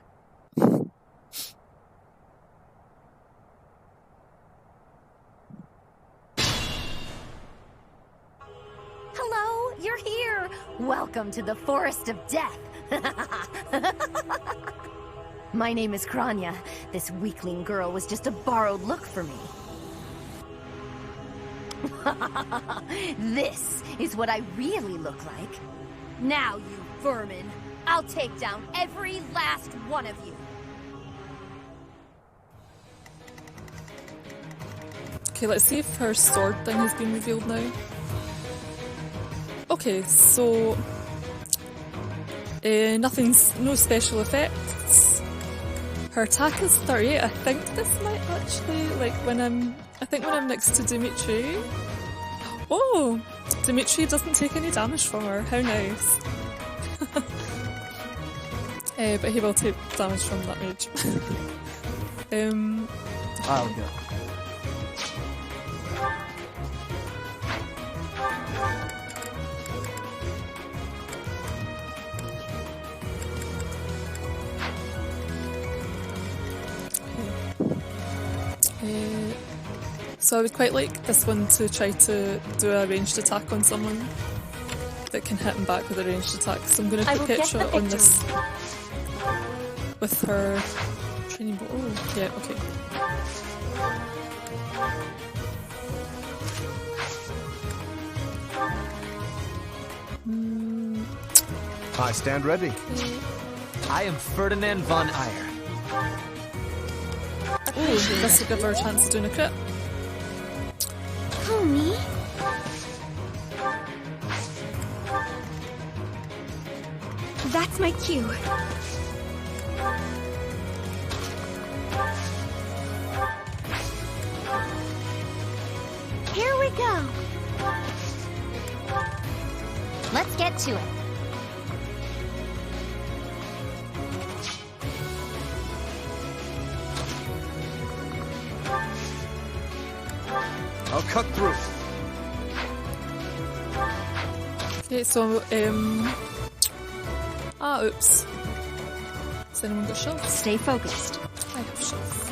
Speaker 6: Hello, you're here. Welcome to the Forest of Death. My name is Kranya. This weakling girl was just a borrowed look for me. This is what I really look like. Now, you vermin, I'll take down every last one of you.
Speaker 1: Okay, let's see if her sword thing has been revealed now. Okay, so no special effects. Her attack is 38. I think this might actually, like, when I'm next to Dimitri. Oh, Dimitri doesn't take any damage from her. How nice. But he will take damage from that mage.
Speaker 5: I'll go.
Speaker 1: So I would quite like this one to try to do a ranged attack on someone that can hit him back with a ranged attack. So I'm going to put Petra on this with her training bow. Oh, yeah, okay.
Speaker 12: I stand ready.
Speaker 1: Okay.
Speaker 9: I am Ferdinand von Eyre.
Speaker 1: Ooh, this will give her a chance of doing a crit.
Speaker 3: Oh, me?
Speaker 14: That's my cue.
Speaker 3: Here we go.
Speaker 6: Let's get to it.
Speaker 12: I'll cut through.
Speaker 1: Okay, so, oops. Has anyone got shelf?
Speaker 11: Stay focused.
Speaker 1: I have shelf.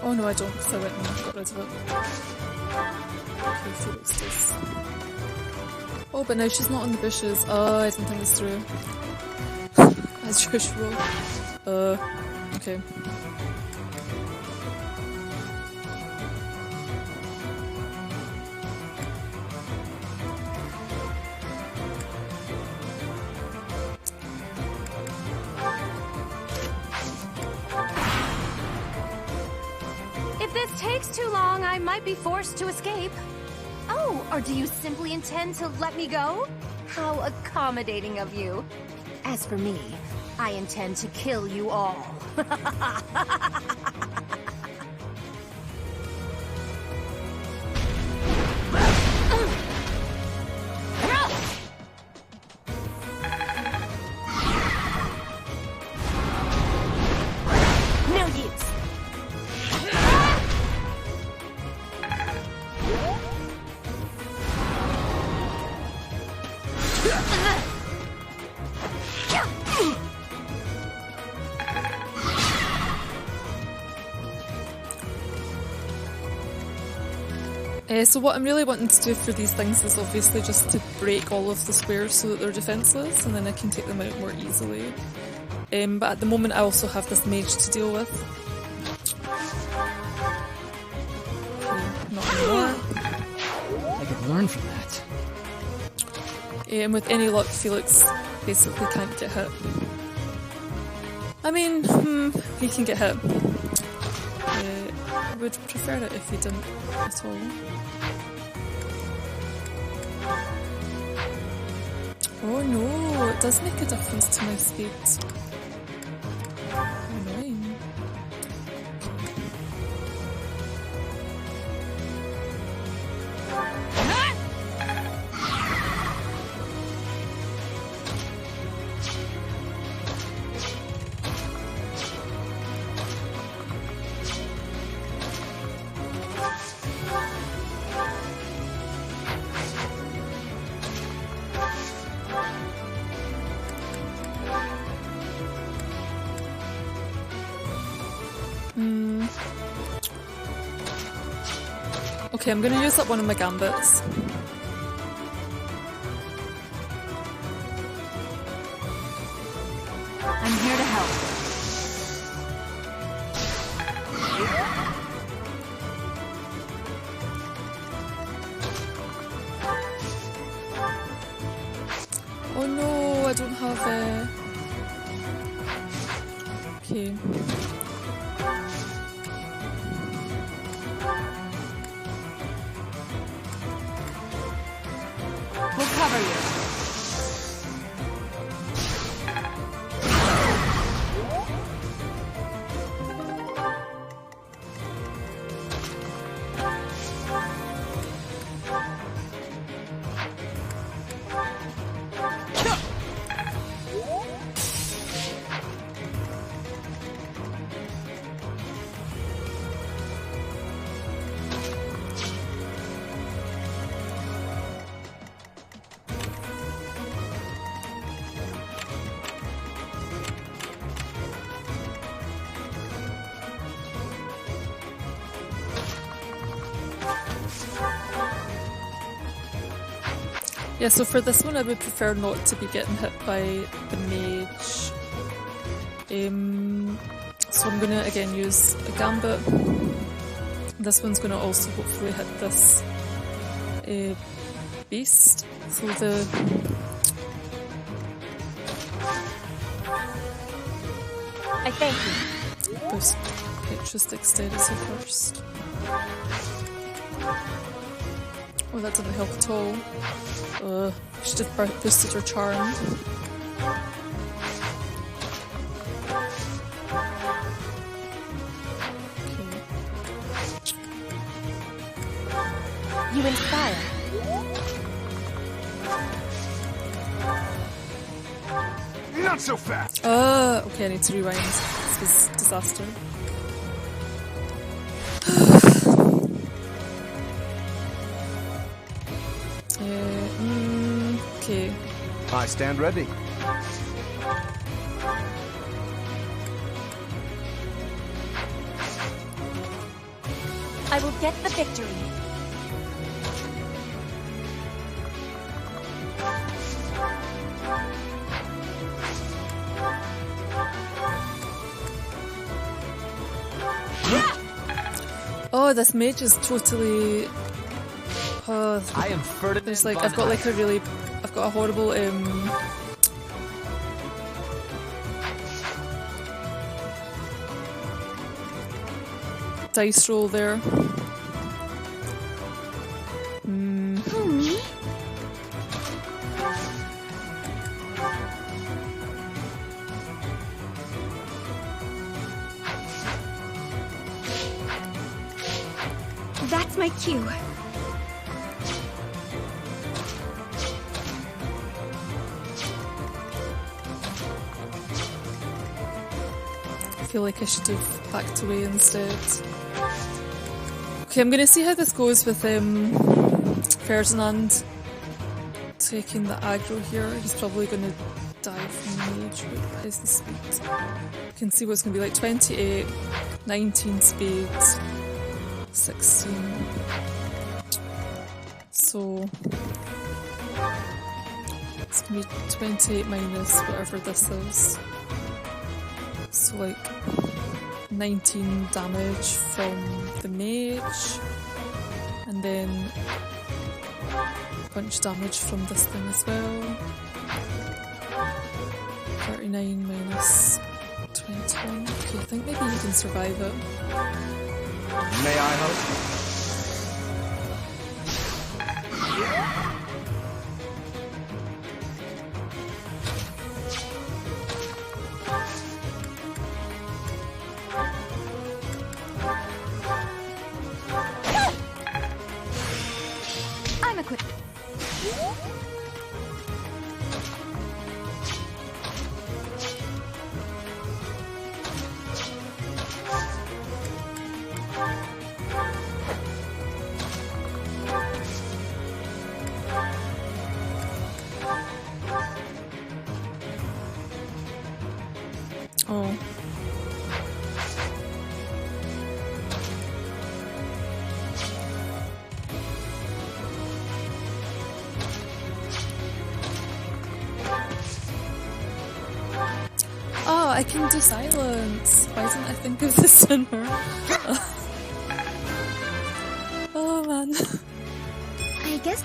Speaker 1: Oh no, I don't, because I went and got rid of it. Okay, Felix does. Oh, but now she's not in the bushes. Oh, I didn't think this through. As usual. Okay.
Speaker 6: If this takes too long, I might be forced to escape. Oh, or do you simply intend to let me go? How accommodating of you. As for me, I intend to kill you all. No use.
Speaker 1: So what I'm really wanting to do for these things is obviously just to break all of the squares so that they're defenceless, and then I can take them out more easily. But at the moment I also have this mage to deal with. Okay, not anymore.
Speaker 5: I could learn from that.
Speaker 1: And with any luck, Felix basically can't get hit. I mean, he can get hit. I would prefer it if he didn't at all. Oh no, it does make a difference to my speed. Annoying. Okay, I'm gonna use up one of my gambits.
Speaker 11: I'm here to help.
Speaker 1: Oh no, I don't have a... Okay.
Speaker 11: We'll cover you.
Speaker 1: Yeah, so for this one I would prefer not to be getting hit by the mage. So I'm gonna again use a gambit. This one's gonna also hopefully hit this beast. So the...
Speaker 6: I thank you.
Speaker 1: Boost Petra's dexterity first. Oh, that didn't help at all. Should have boosted her charm. Okay.
Speaker 6: You inspire.
Speaker 8: Not so fast!
Speaker 1: Okay, I need to rewind. This was a disaster. Okay.
Speaker 2: I stand ready.
Speaker 6: I will get the victory.
Speaker 1: Oh, this mage is totally...
Speaker 9: I am Ferdinand.
Speaker 1: There's like, I've got like a really... I've got a horrible, dice roll there.
Speaker 3: Who, me? That's my cue.
Speaker 1: I feel like I should have backed away instead. Okay, I'm gonna see how this goes with Ferdinand taking the aggro here. He's probably gonna die from mage. What is the speed? You can see what it's gonna be like. 28, 19 speed, 16. So it's gonna be 28 minus whatever this is. So like 19 damage from the mage, and then a bunch of damage from this thing as well. 39 minus 21. Okay, I think maybe you can survive it.
Speaker 2: May I help?
Speaker 11: I'm equipped.
Speaker 1: Oh. can do silence. Why didn't I think of this sooner? Oh man.
Speaker 11: I guess...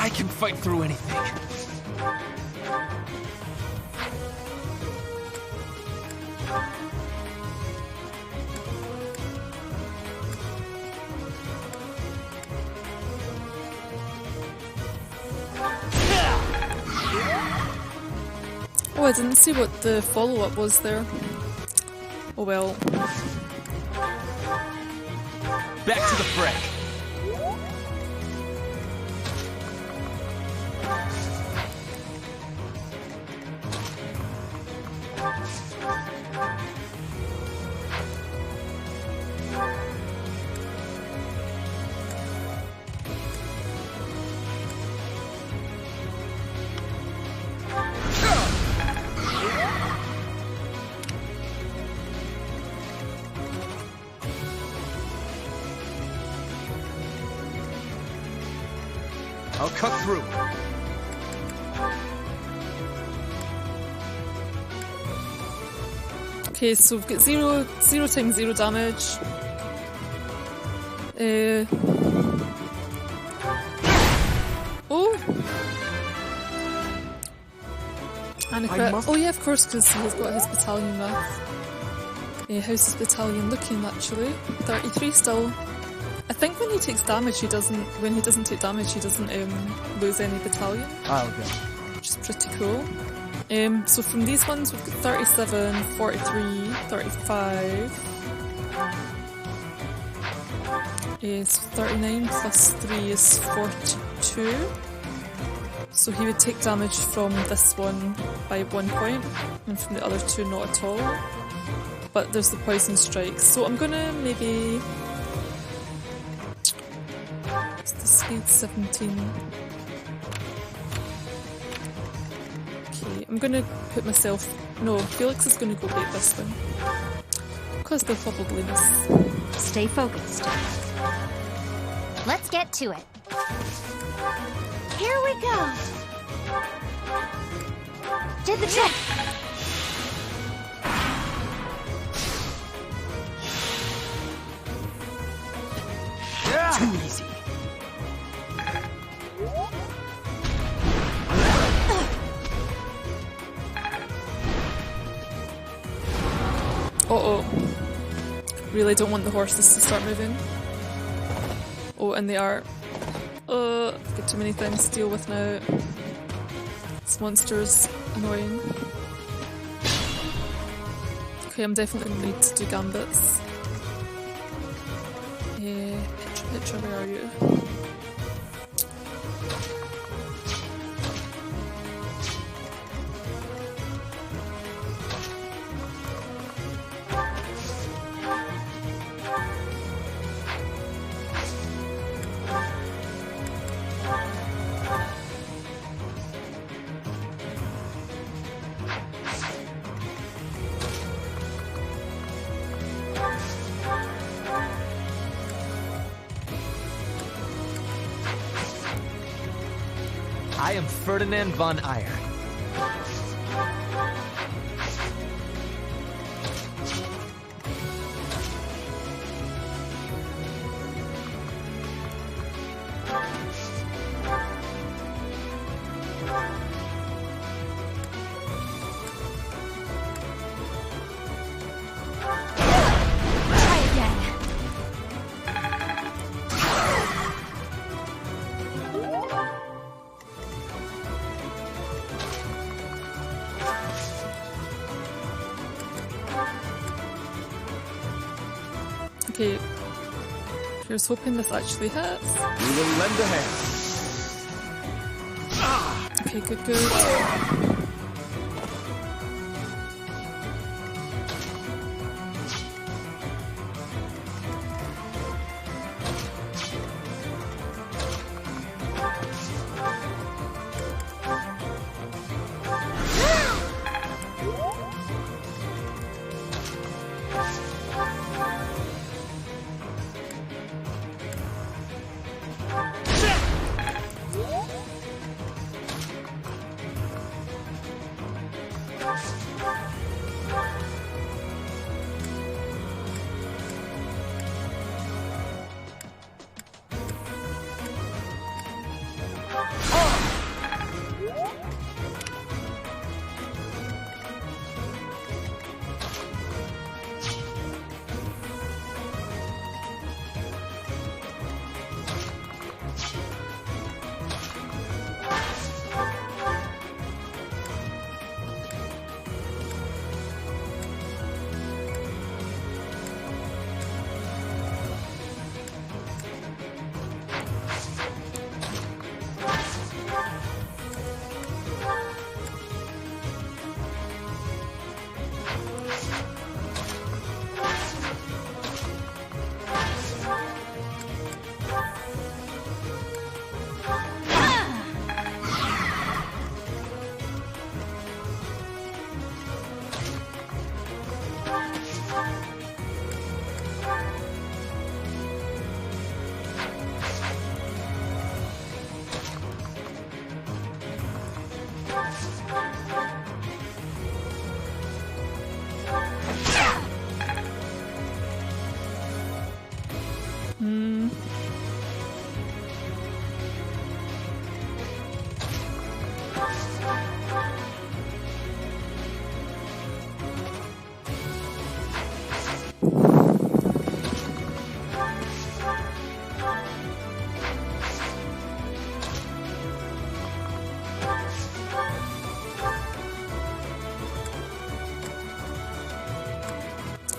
Speaker 9: I can fight through anything.
Speaker 1: Oh, I didn't see what the follow-up was there. Oh well.
Speaker 9: Back to the fray.
Speaker 8: I'll cut through.
Speaker 1: Okay, so we've got zero times 0 damage. Oh! And a crit. Oh yeah, of course, because he's got his battalion wrath. How's his battalion looking, actually? 33 still. I think when he takes damage, he doesn't take damage, he doesn't lose any battalion.
Speaker 5: Oh, okay.
Speaker 1: Which is pretty cool. So from these ones, we've got 37, 43, 35. So 39 plus 3 is 42. So he would take damage from this one by 1 point, and from the other two not at all. But there's the poison strikes. So I'm gonna maybe... What's the speed? 17. Okay, I'm gonna put myself... No, Felix is gonna go bait this one. Because they'll probably miss.
Speaker 6: Stay focused. Let's get to it.
Speaker 3: Here we go.
Speaker 6: Did the trick.
Speaker 9: Too easy.
Speaker 1: Uh-oh. Really don't want the horses to start moving. Oh, and they are. I've got too many things to deal with now. This monster's annoying. Okay, I'm definitely going to need to do gambits. Petra, where are you?
Speaker 9: I am Ferdinand von Eyre.
Speaker 1: Okay, here's hoping this actually hits.
Speaker 9: We will lend a hand.
Speaker 1: Okay, good.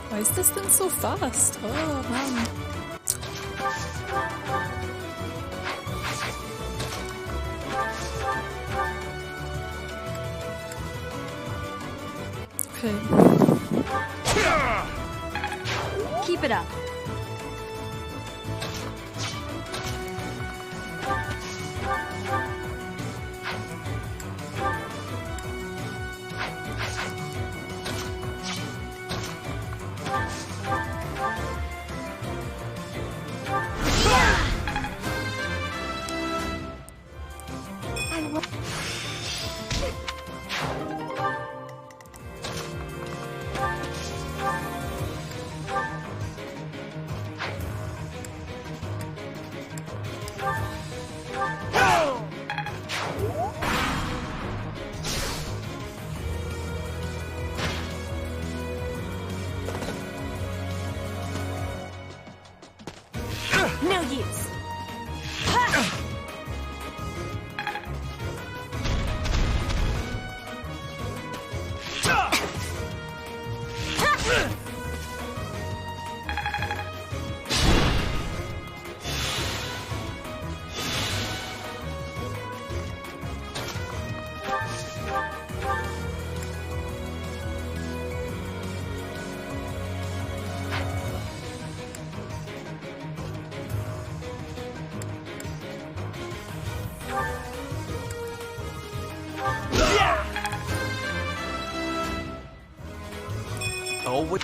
Speaker 1: Why is this thing so fast? Oh man. Okay.
Speaker 11: Keep it up. No use.
Speaker 9: Oh, what?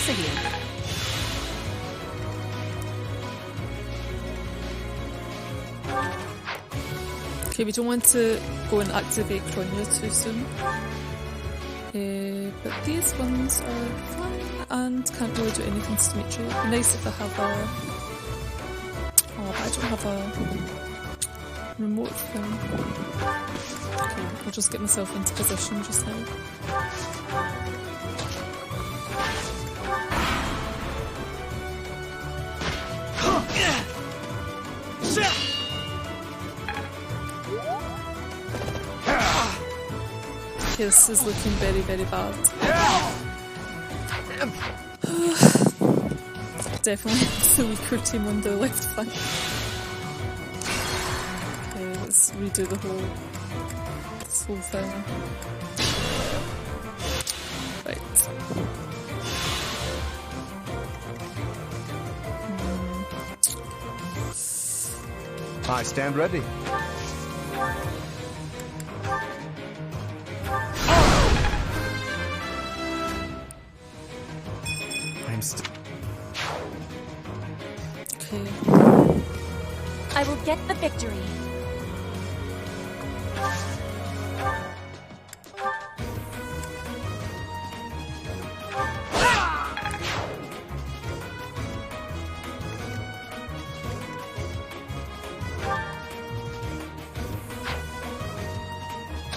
Speaker 11: of you.
Speaker 1: Okay, we don't want to go and activate Kronya too soon. But these ones are fun and can't really do anything to Dimitri. It'd be nice if I have a... Oh, but I don't have a remote thing. Okay, I'll just get myself into position just now. Okay, this is looking very, very bad. Definitely the weaker team on the left flank. Okay, let's redo this whole thing. Right.
Speaker 15: I stand ready.
Speaker 1: Okay.
Speaker 11: I will get the victory.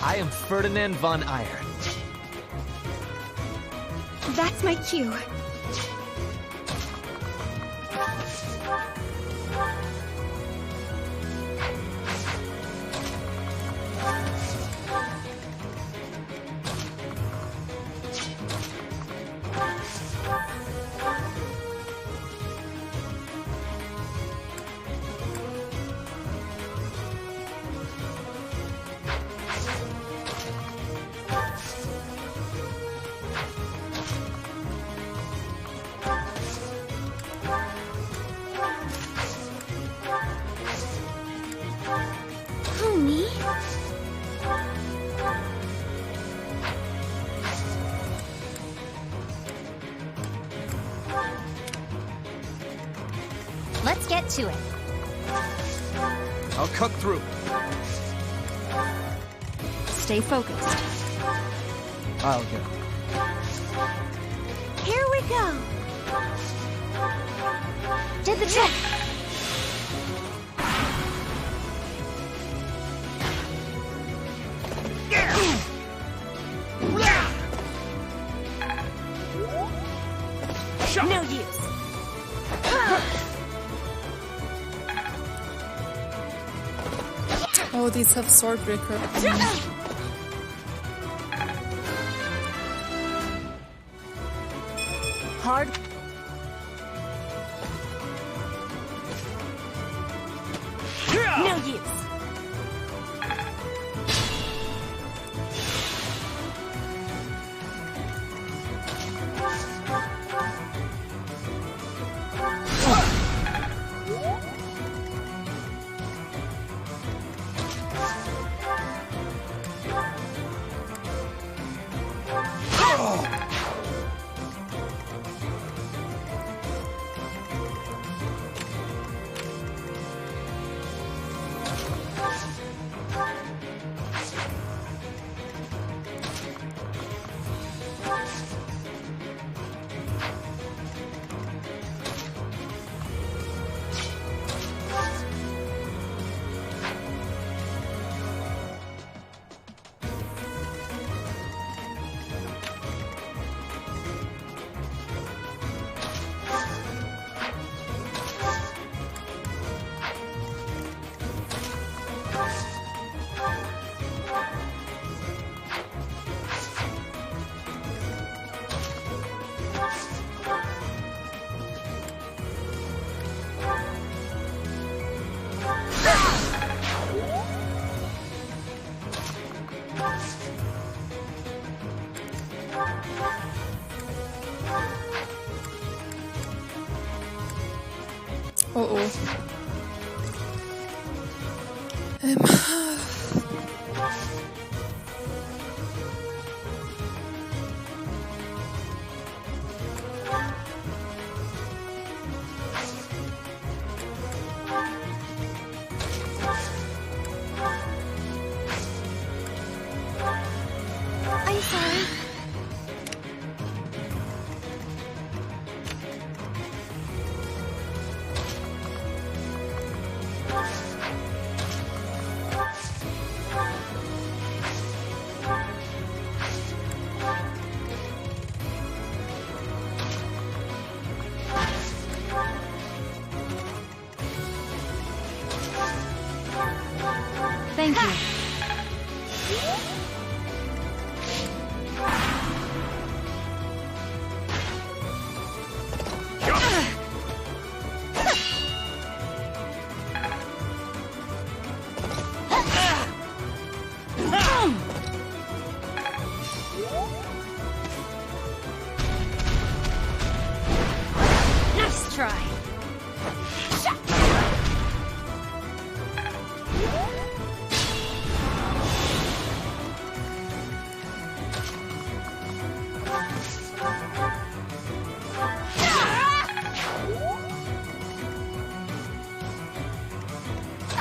Speaker 9: I am Ferdinand von Eyre.
Speaker 11: That's my cue.
Speaker 6: Let's get to it.
Speaker 15: I'll cut through.
Speaker 11: Stay focused.
Speaker 5: I'll go.
Speaker 3: Here we go.
Speaker 6: Did the trick.
Speaker 11: No use.
Speaker 1: Oh, these have Swordbreaker.
Speaker 11: Hard. No use.
Speaker 1: Uh-oh.
Speaker 11: Thank you.
Speaker 13: Nice try.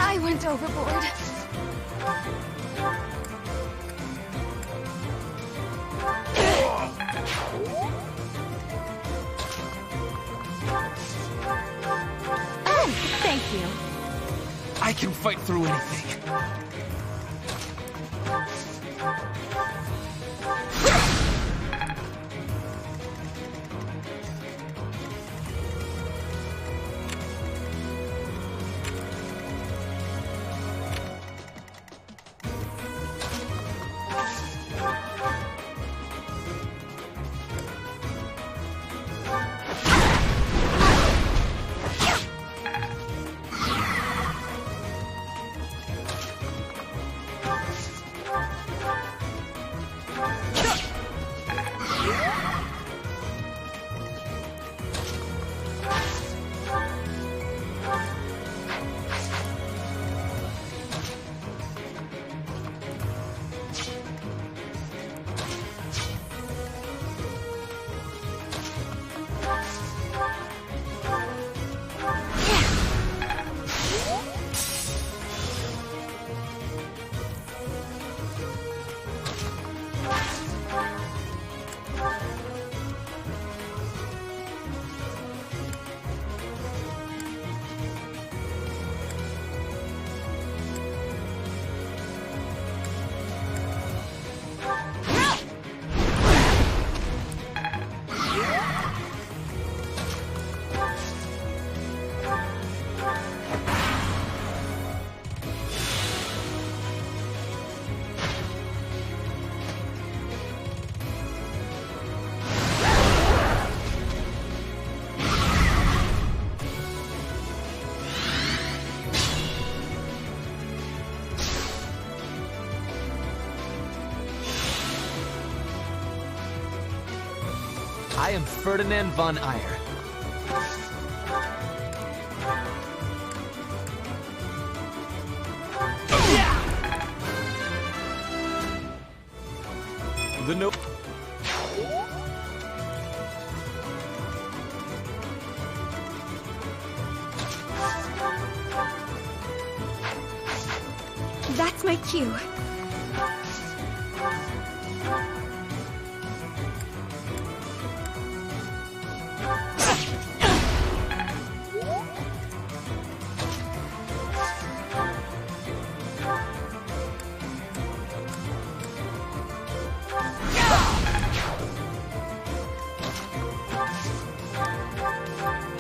Speaker 14: I went overboard.
Speaker 11: Oh, thank you.
Speaker 9: I can fight through anything. I am Ferdinand von Eyre. The note.
Speaker 14: That's my cue.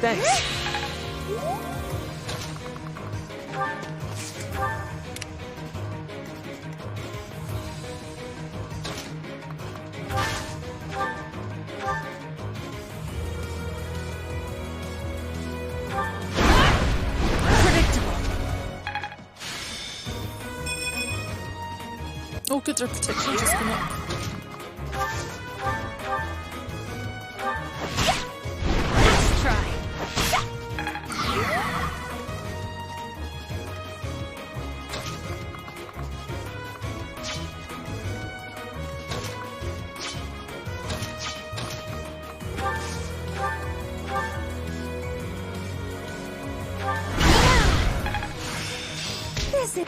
Speaker 9: Thanks.
Speaker 1: Oh good, their protection just went up.
Speaker 13: Let's try.
Speaker 3: This is...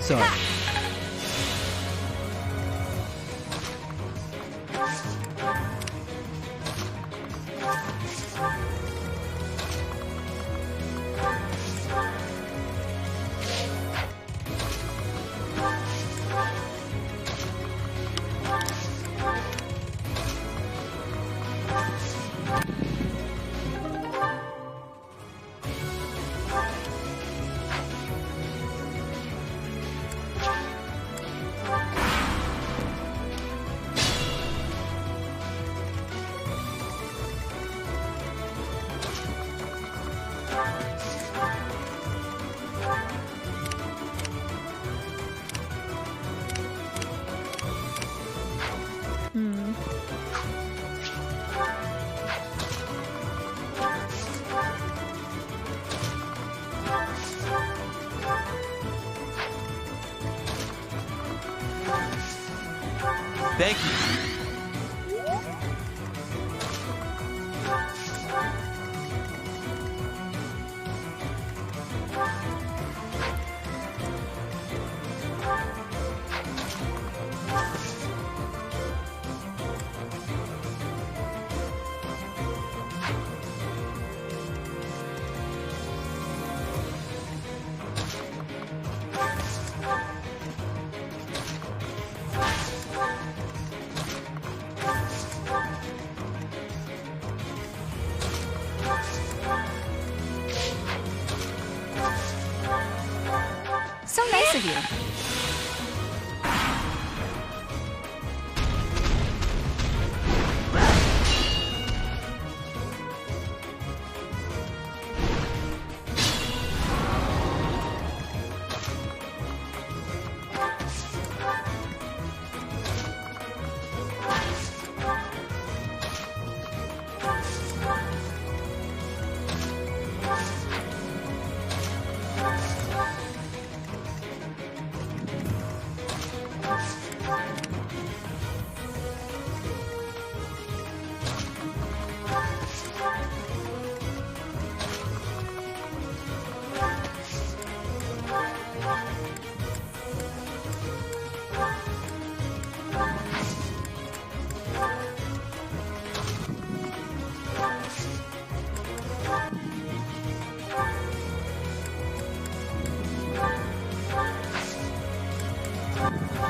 Speaker 5: Sorry.
Speaker 9: Thank you.
Speaker 11: So nice of you.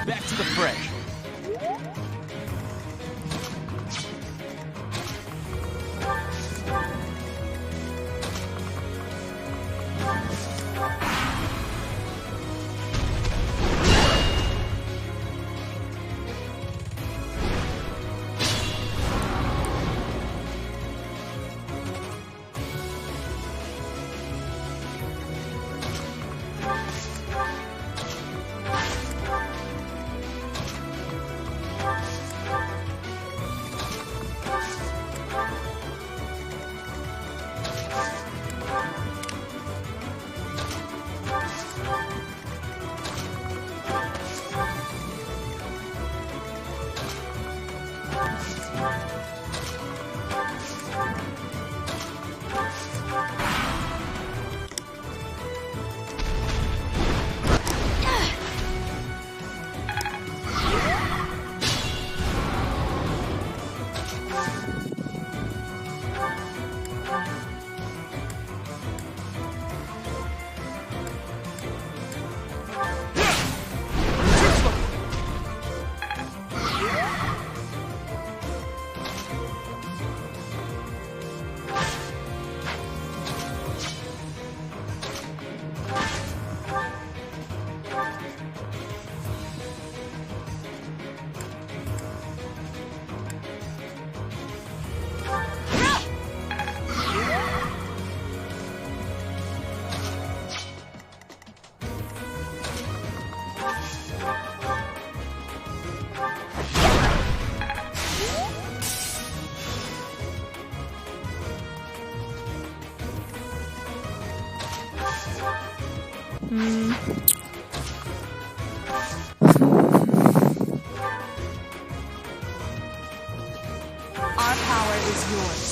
Speaker 9: Back to the fray.
Speaker 16: Our power is yours.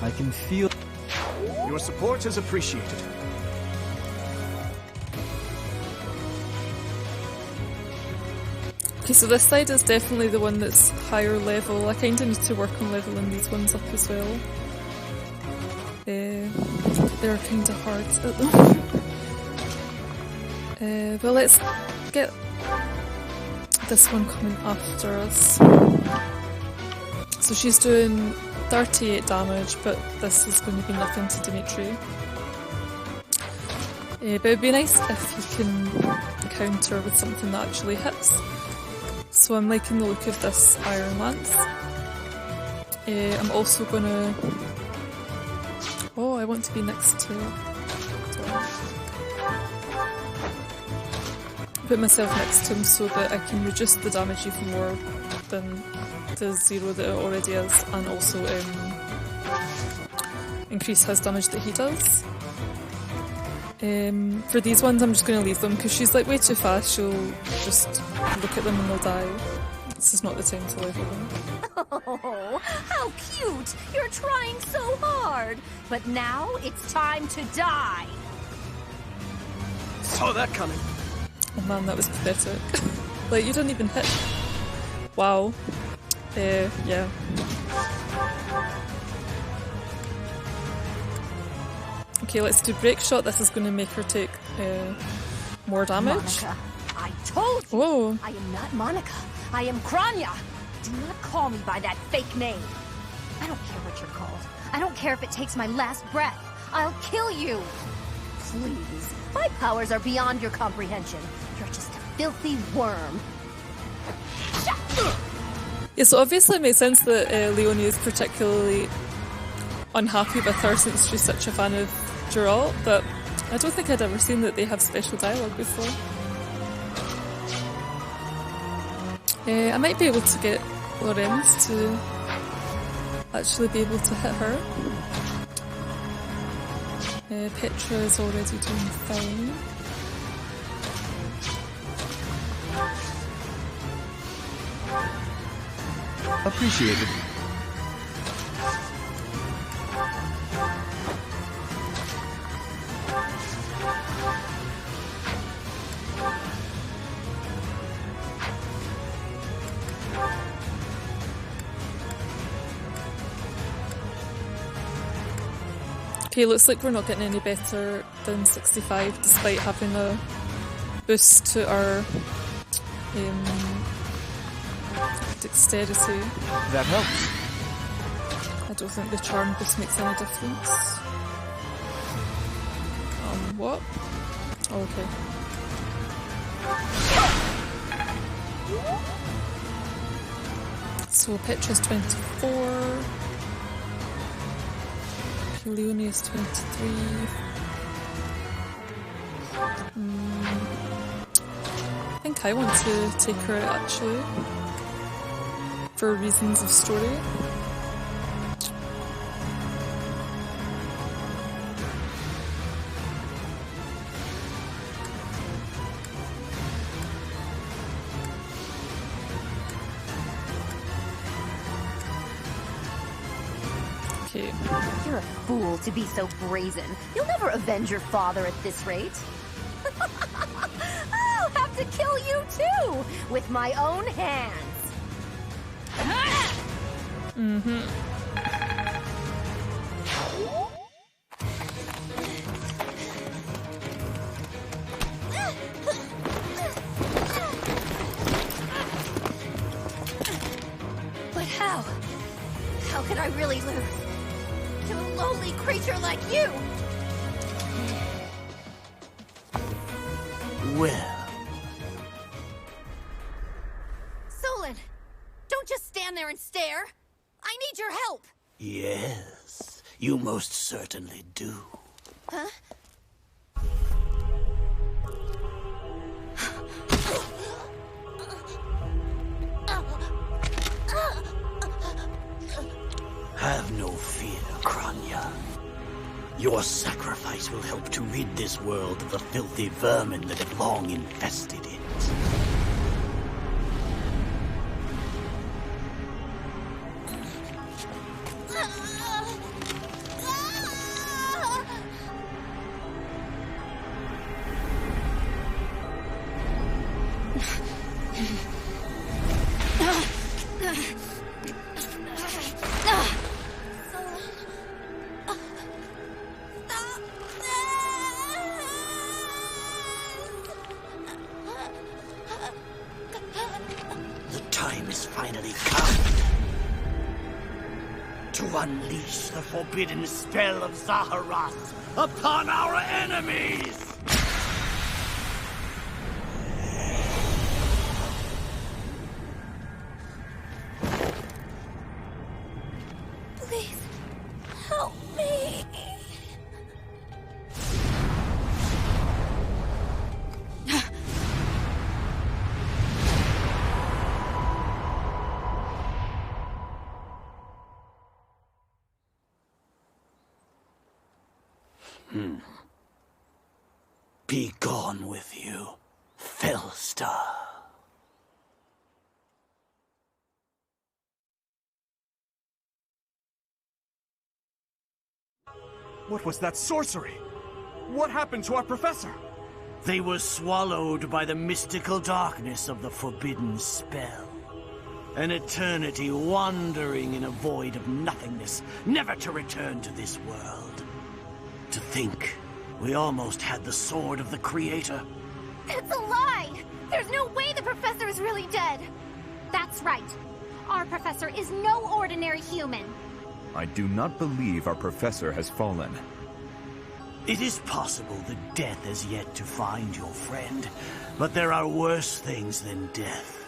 Speaker 5: I can feel...
Speaker 2: Your support is appreciated.
Speaker 1: Okay, so this side is definitely the one that's higher level. I kind of need to work on leveling these ones up as well. They're kind of hard at them. Well, let's get this one coming after us. So she's doing 38 damage, but this is going to be nothing to Dimitri. But it'd be nice if you can counter with something that actually hits. So I'm liking the look of this Iron Lance. I'm also gonna... Oh, I want to be next to... Put myself next to him so that I can reduce the damage even more than the 0 that it already is, and also increase his damage that he does. For these ones I'm just going to leave them because she's like way too fast, she'll just look at them and they'll die. This is not the time to level them.
Speaker 6: Oh, how cute! You're trying so hard! But now it's time to die!
Speaker 10: Saw that coming.
Speaker 1: Oh man, that was pathetic. Like, you didn't even hit. Wow. Yeah. Okay, let's do break shot. This is going to make her take more damage.
Speaker 6: Monica, I told you!
Speaker 1: Whoa.
Speaker 6: I am not Monica. I am Kranya! Do not call me by that fake name. I don't care what you're called. I don't care if it takes my last breath. I'll kill you! Please. My powers are beyond your comprehension. You're just a filthy worm.
Speaker 1: Yeah, so obviously it makes sense that Leonie is particularly unhappy with her since she's such a fan of Geralt, but I don't think I'd ever seen that they have special dialogue before. I might be able to get Lorenz to actually be able to hit her. Petra is already doing fine.
Speaker 12: Appreciated.
Speaker 1: Okay, looks like we're not getting any better than 65 despite having a boost to our dexterity.
Speaker 12: That helps.
Speaker 1: I don't think the charm boost makes any difference. What? Oh, okay. So Petra's 24. Leonie is 23. I think I want to take her out actually, for reasons of story. Okay.
Speaker 6: You're a fool to be so brazen. You'll never avenge your father at this rate. I'll have to kill you too, with my own hands.
Speaker 1: Mm-hmm.
Speaker 6: But how? How could I really lose? To a lowly creature like you!
Speaker 17: Well...
Speaker 6: Solon! Don't just stand there and stare! I need your help!
Speaker 17: Yes, you most certainly do.
Speaker 6: Huh?
Speaker 17: Have no fear, Kranya. Your sacrifice will help to rid this world of the filthy vermin that have long infested it. to unleash the forbidden spell of Zaharoth upon our enemies!
Speaker 3: Please, help me.
Speaker 17: Be gone with you, Felstar.
Speaker 2: What was that sorcery? What happened to our professor?
Speaker 17: They were swallowed by the mystical darkness of the forbidden spell. An eternity wandering in a void of nothingness, never to return to this world. To think, we almost had the sword of the Creator.
Speaker 13: That's a lie! There's no way the professor is really dead! That's right. Our professor is no ordinary human.
Speaker 12: I do not believe our professor has fallen.
Speaker 17: It is possible that death has yet to find your friend, but there are worse things than death.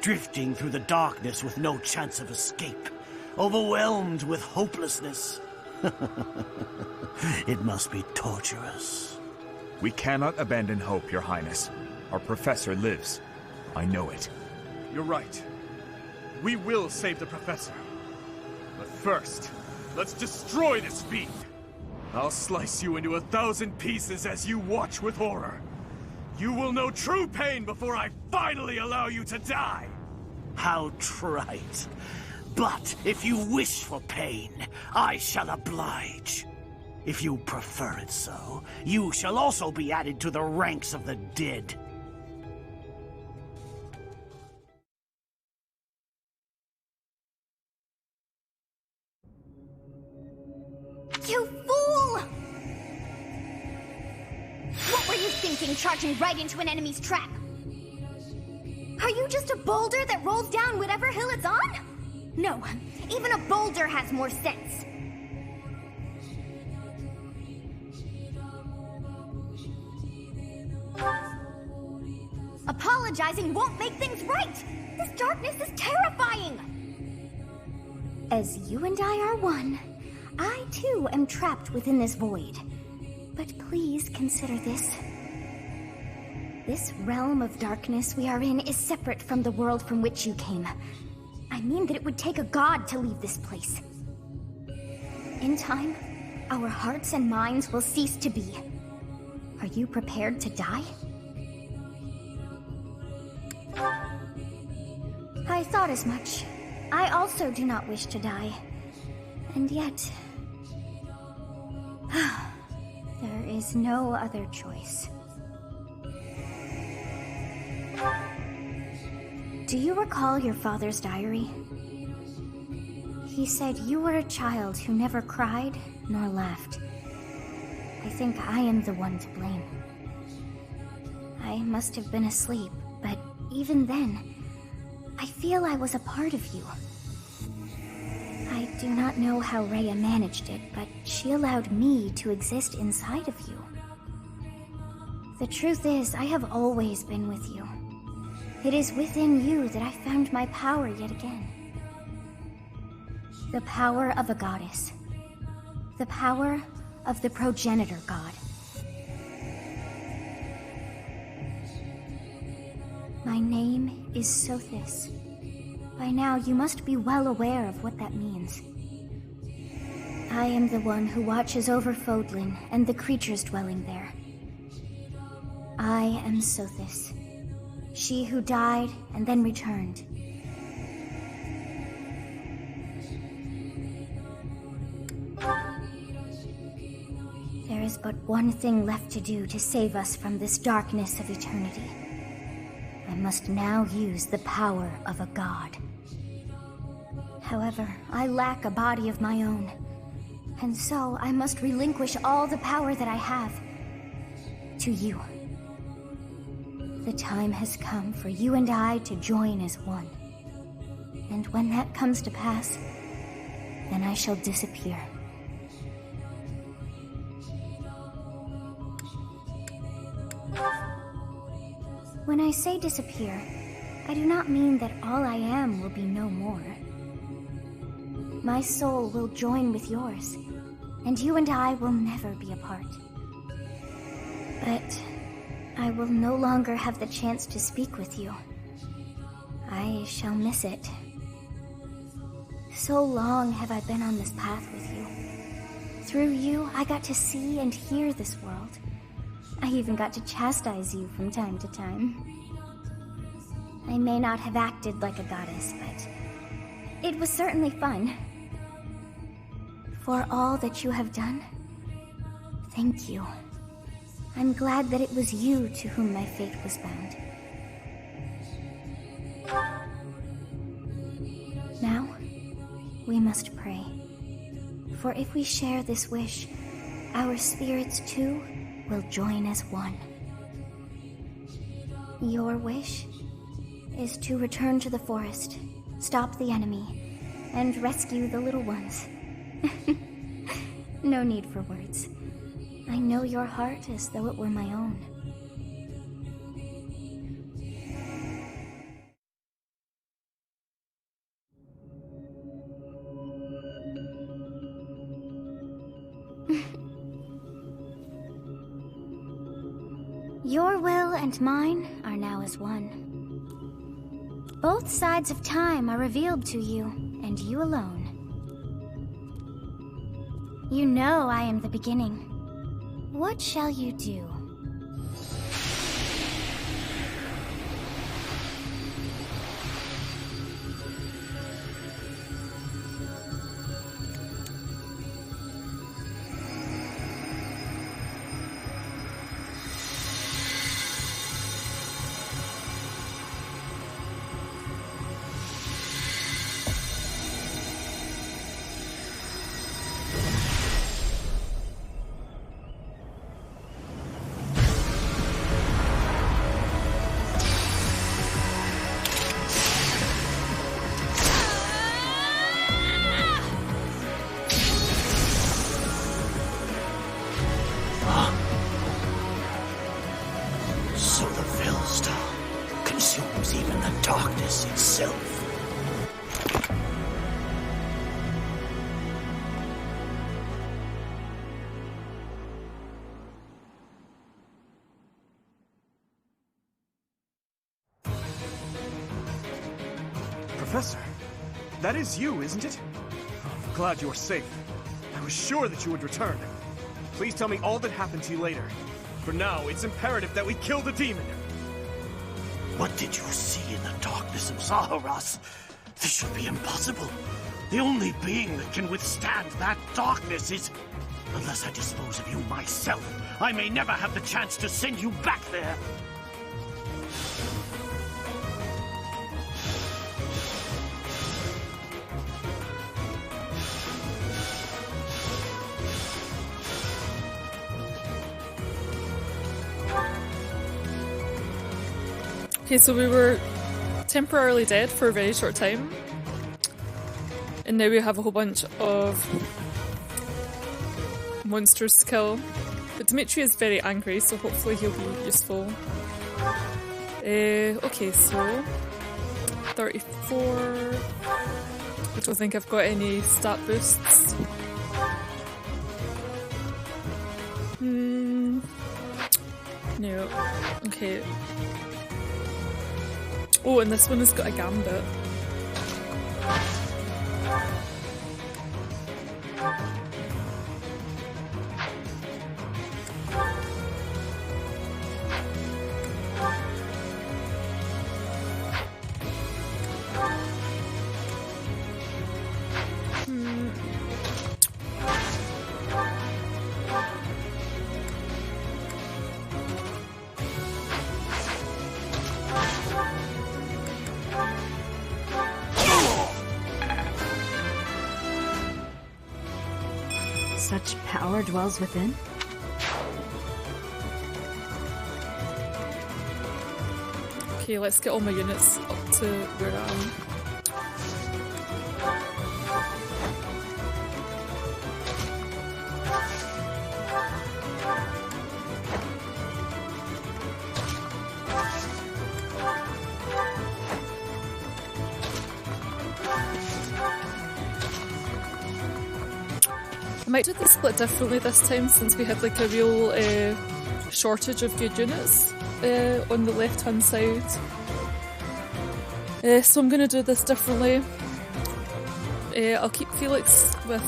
Speaker 17: Drifting through the darkness with no chance of escape, overwhelmed with hopelessness. It must be torturous.
Speaker 12: We cannot abandon hope, Your Highness. Our professor lives. I know it.
Speaker 2: You're right. We will save the professor. But first, let's destroy this fiend. I'll slice you into 1,000 pieces as you watch with horror. You will know true pain before I finally allow you to die.
Speaker 17: How trite. But if you wish for pain, I shall oblige. If you prefer it so, you shall also be added to the ranks of the dead.
Speaker 6: You fool! What were you thinking, charging right into an enemy's trap? Are you just a boulder that rolls down whatever hill it's on? No, even a boulder has more sense. Apologizing won't make things right! This darkness is terrifying! As you and I are one, I too am trapped within this void. But please consider this. This realm of darkness we are in is separate from the world from which you came. I mean that it would take a god to leave this place. In time, our hearts and minds will cease to be. Are you prepared to die? I thought as much. I also do not wish to die. And yet... there is no other choice. Do you recall your father's diary? He said you were a child who never cried nor laughed. I think I am the one to blame. I must have been asleep, but even then, I feel I was a part of you. I do not know how Rhea managed it, but she allowed me to exist inside of you. The truth is, I have always been with you. It is within you that I found my power yet again. The power of a goddess. The power of the progenitor god. My name is Sothis. By now, you must be well aware of what that means. I am the one who watches over Fodlan and the creatures dwelling there. I am Sothis. She who died and then returned. There is but one thing left to do to save us from this darkness of eternity. I must now use the power of a god. However, I lack a body of my own, and so I must relinquish all the power that I have to you. The time has come for you and I to join as one. And when that comes to pass,
Speaker 11: then I shall disappear. When I say disappear, I do not mean that all I am will be no more. My soul will join with yours, and you and I will never be apart. But I will no longer have the chance to speak with you. I shall miss it. So long have I been on this path with you. Through you, I got to see and hear this world. I even got to chastise you from time to time. I may not have acted like a goddess, but it was certainly fun. For all that you have done, thank you. I'm glad that it was you to whom my fate was bound. Now, we must pray. For if we share this wish, our spirits too will join as one. Your wish is to return to the forest, stop the enemy, and rescue the little ones. No need for words. I know your heart as though it were my own. Your will and mine are now as one. Both sides of time are revealed to you, and you alone. You know I am the beginning. What shall you do?
Speaker 2: Professor, that is you, isn't it? I'm glad you are safe. I was sure that you would return. Please tell me all that happened to you later. For now, it's imperative that we kill the demon.
Speaker 17: What did you see in the darkness of Zaharas? This should be impossible. The only being that can withstand that darkness is... Unless I dispose of you myself, I may never have the chance to send you back there.
Speaker 1: Okay, so we were temporarily dead for a very short time. And now we have a whole bunch of monsters to kill. But Dimitri is very angry, so hopefully he'll be useful. Okay, so 34. I don't think I've got any stat boosts. No. Okay. Oh, and this one has got a gambit.
Speaker 11: Such power dwells within?
Speaker 1: Okay, let's get all my units up to where I am. might do the split differently this time since we had like a real shortage of good units on the left hand side. So I'm going to do this differently. I'll keep Felix with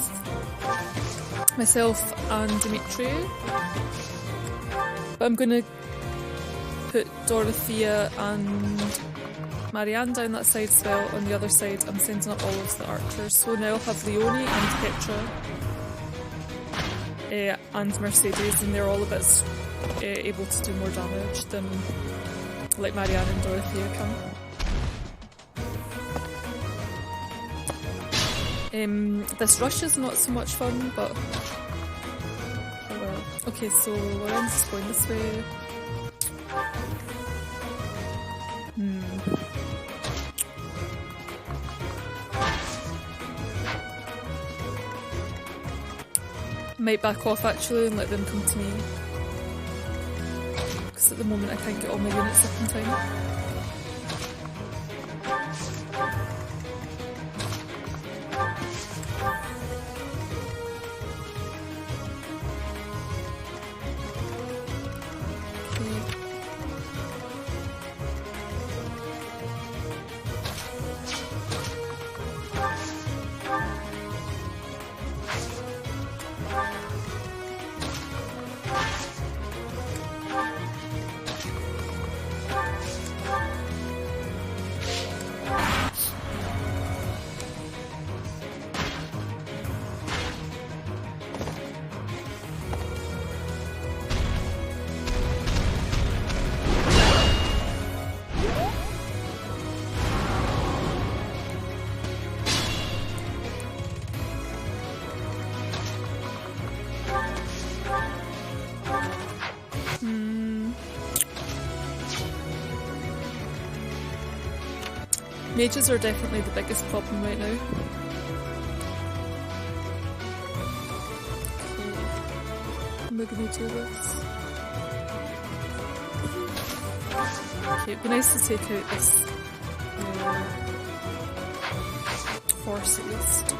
Speaker 1: myself and Dimitri, but I'm going to put Dorothea and Marianne down that side as well. On the other side I'm sending up all of the archers, so now I'll have Leonie and Petra and Mercedes, and they're all a bit able to do more damage than like Marianne and Dorothea can. This rush is not so much fun, but oh well. Okay, so Lorenz is going this way. Might back off actually and let them come to me, because at the moment I can't get all my units up in time. Mages are definitely the biggest problem right now. Am I gonna do this? Okay, it'd be nice to take out this force at least.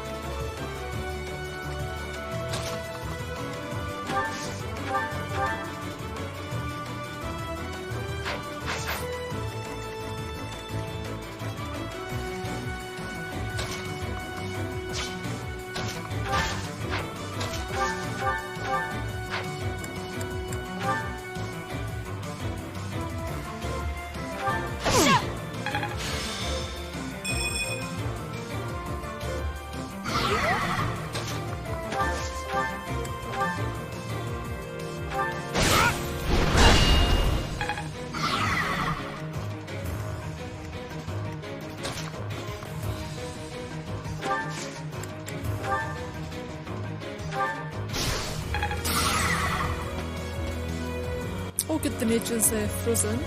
Speaker 1: Oh good, the mage is frozen.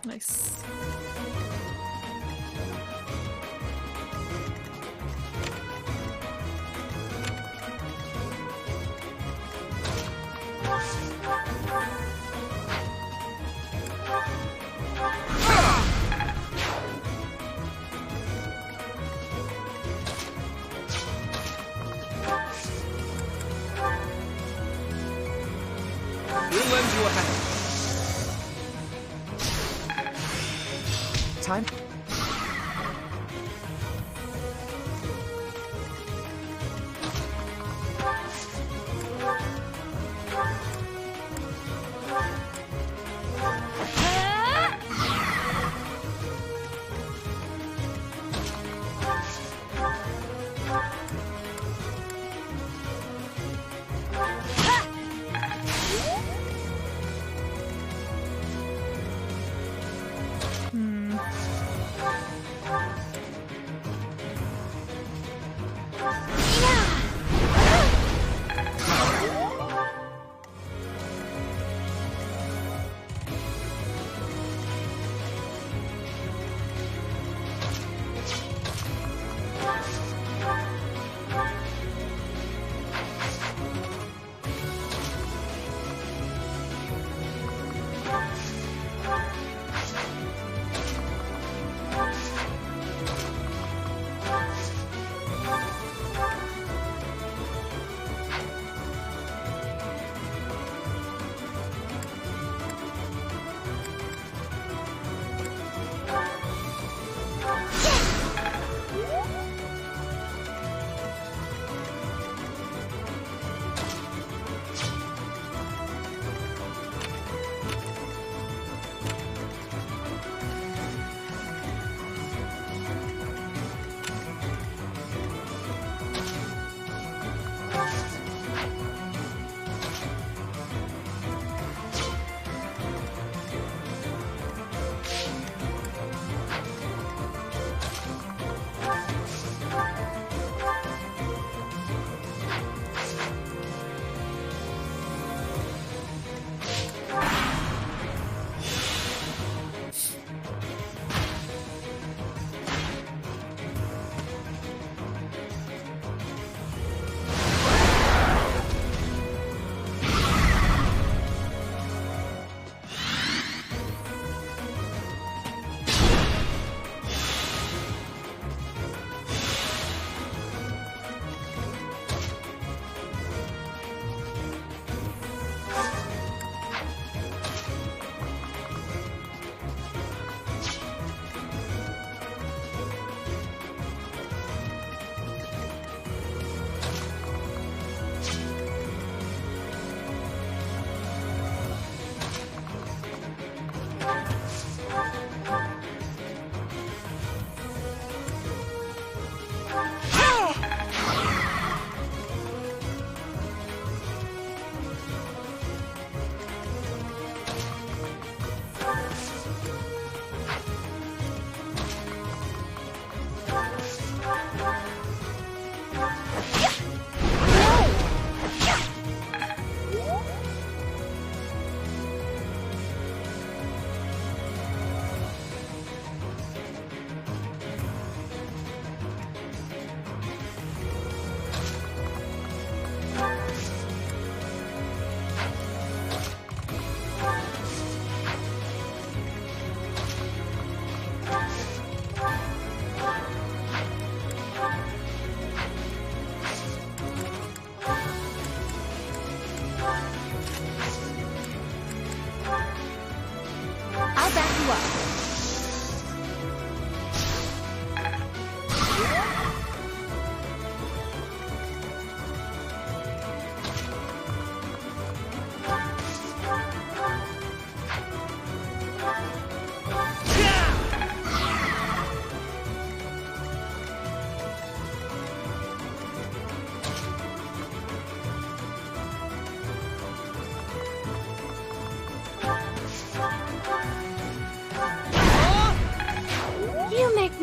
Speaker 1: Nice.
Speaker 9: Time?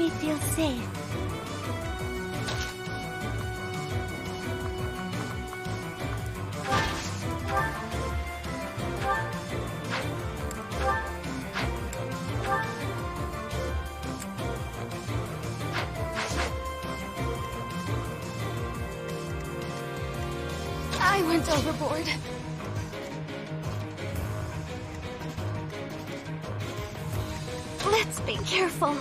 Speaker 3: me feel safe.
Speaker 14: I went overboard.
Speaker 3: Let's be careful.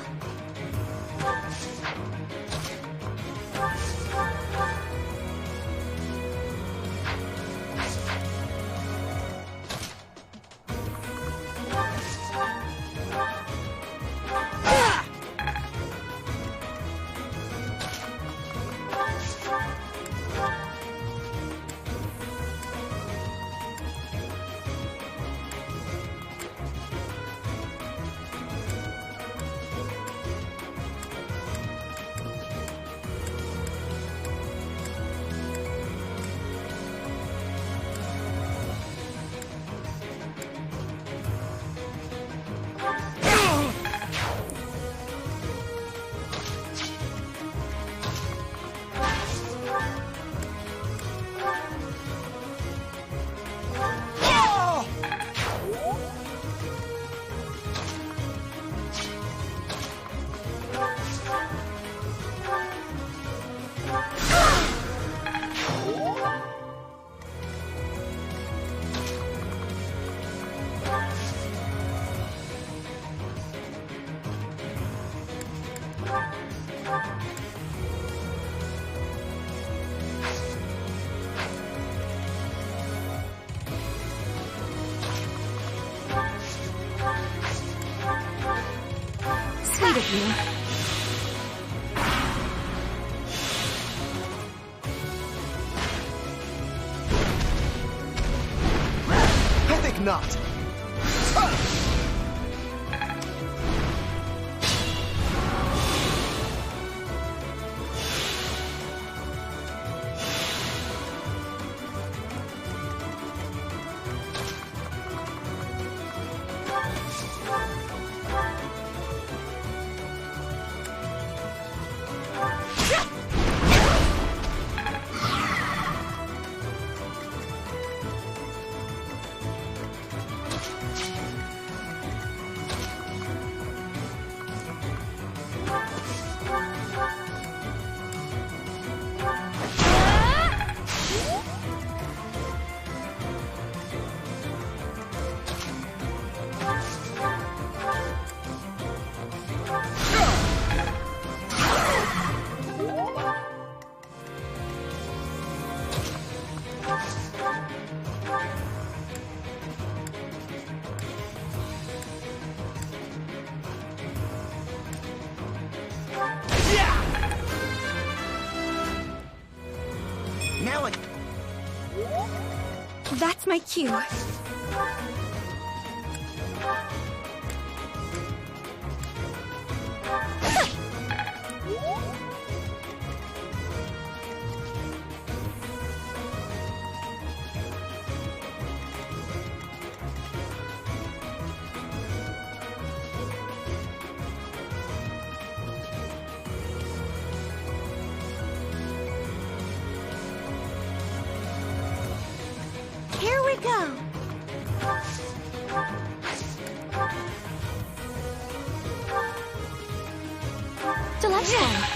Speaker 11: Sweet of you.
Speaker 15: I think not.
Speaker 11: That's my cue.
Speaker 3: Here we go.
Speaker 11: Delightful.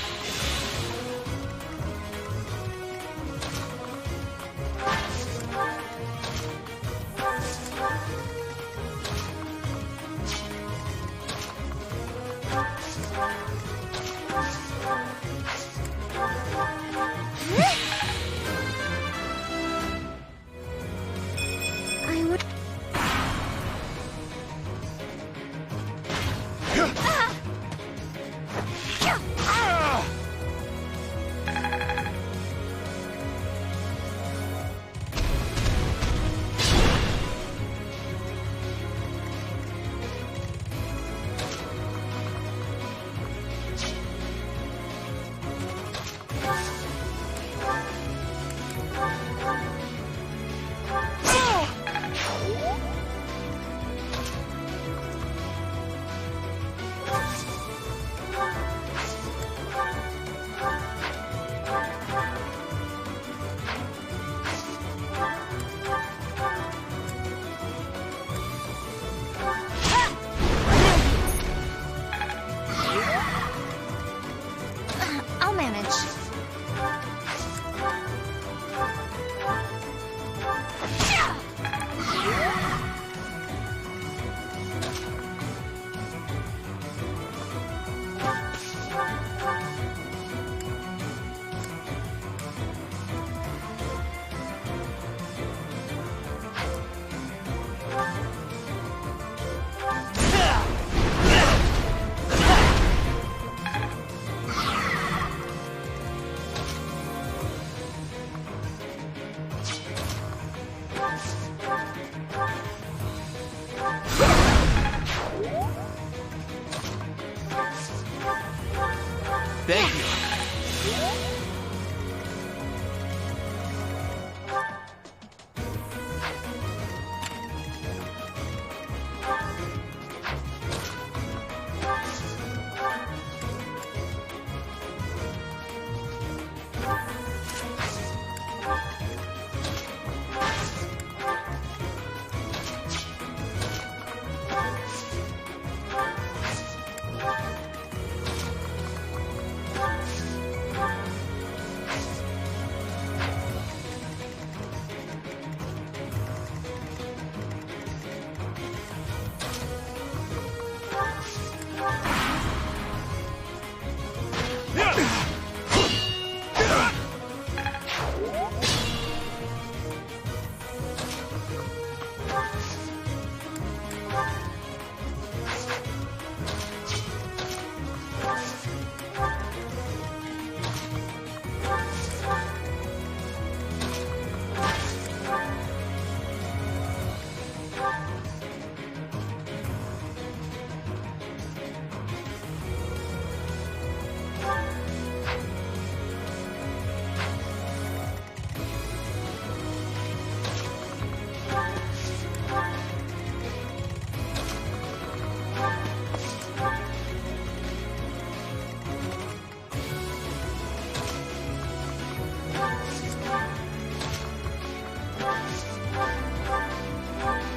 Speaker 15: beg you.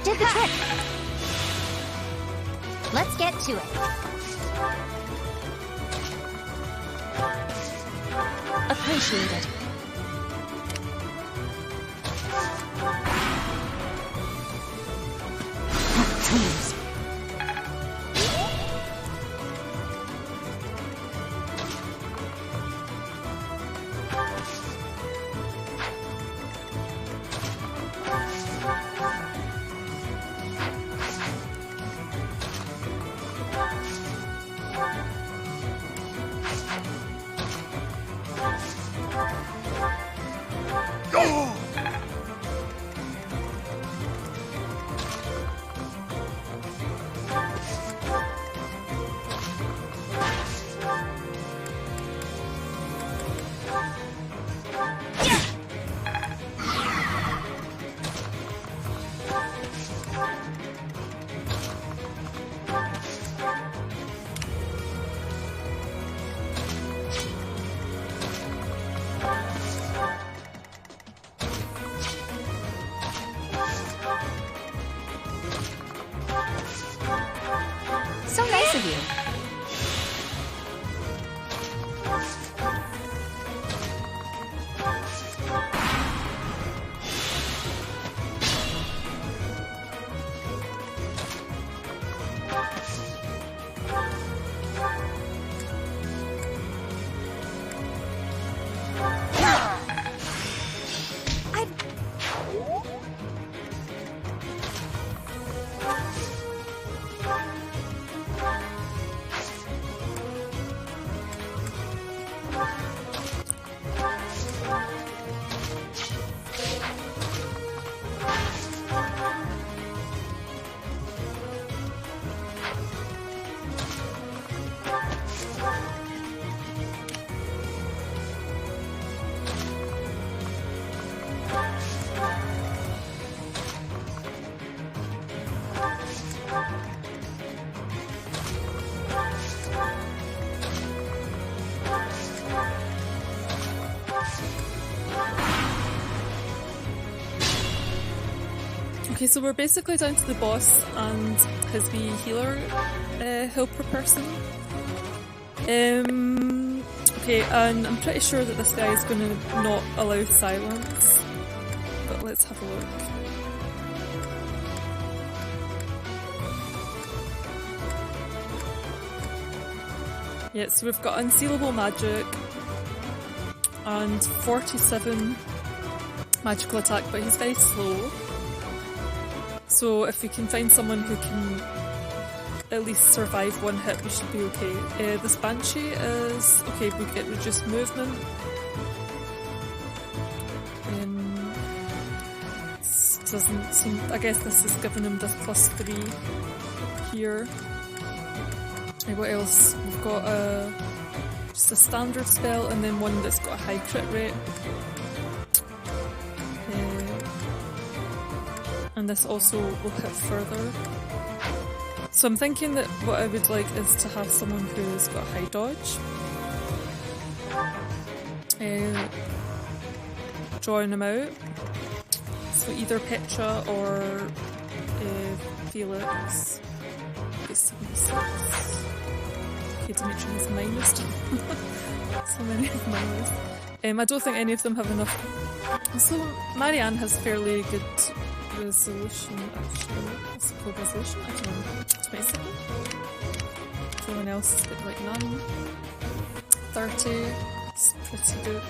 Speaker 6: Did the trick. Let's get to it. Appreciate it. Please.
Speaker 11: So nice of you.
Speaker 1: Okay, so we're basically down to the boss and his wee healer helper person. Okay, and I'm pretty sure that this guy is going to not allow silence, but let's have a look. Yeah, so we've got unsealable magic and 47 magical attack, but he's very slow. So if we can find someone who can at least survive one hit, we should be okay. This Banshee is... okay, we get reduced movement. This doesn't seem... I guess this is giving him this +3 here. And what else? We've got just a standard spell, and then one that's got a high crit rate. And this also will hit further. So I'm thinking that what I would like is to have someone who's got high dodge. Drawing them out. So either Petra or Felix. Okay, 76. Okay, Dimitri has -2. So many have minus. I don't think any of them have enough. So Marianne has fairly good resolution, actually. What's it called? Resolution? I don't know. 27? Everyone else has got like none. 30. It's pretty good.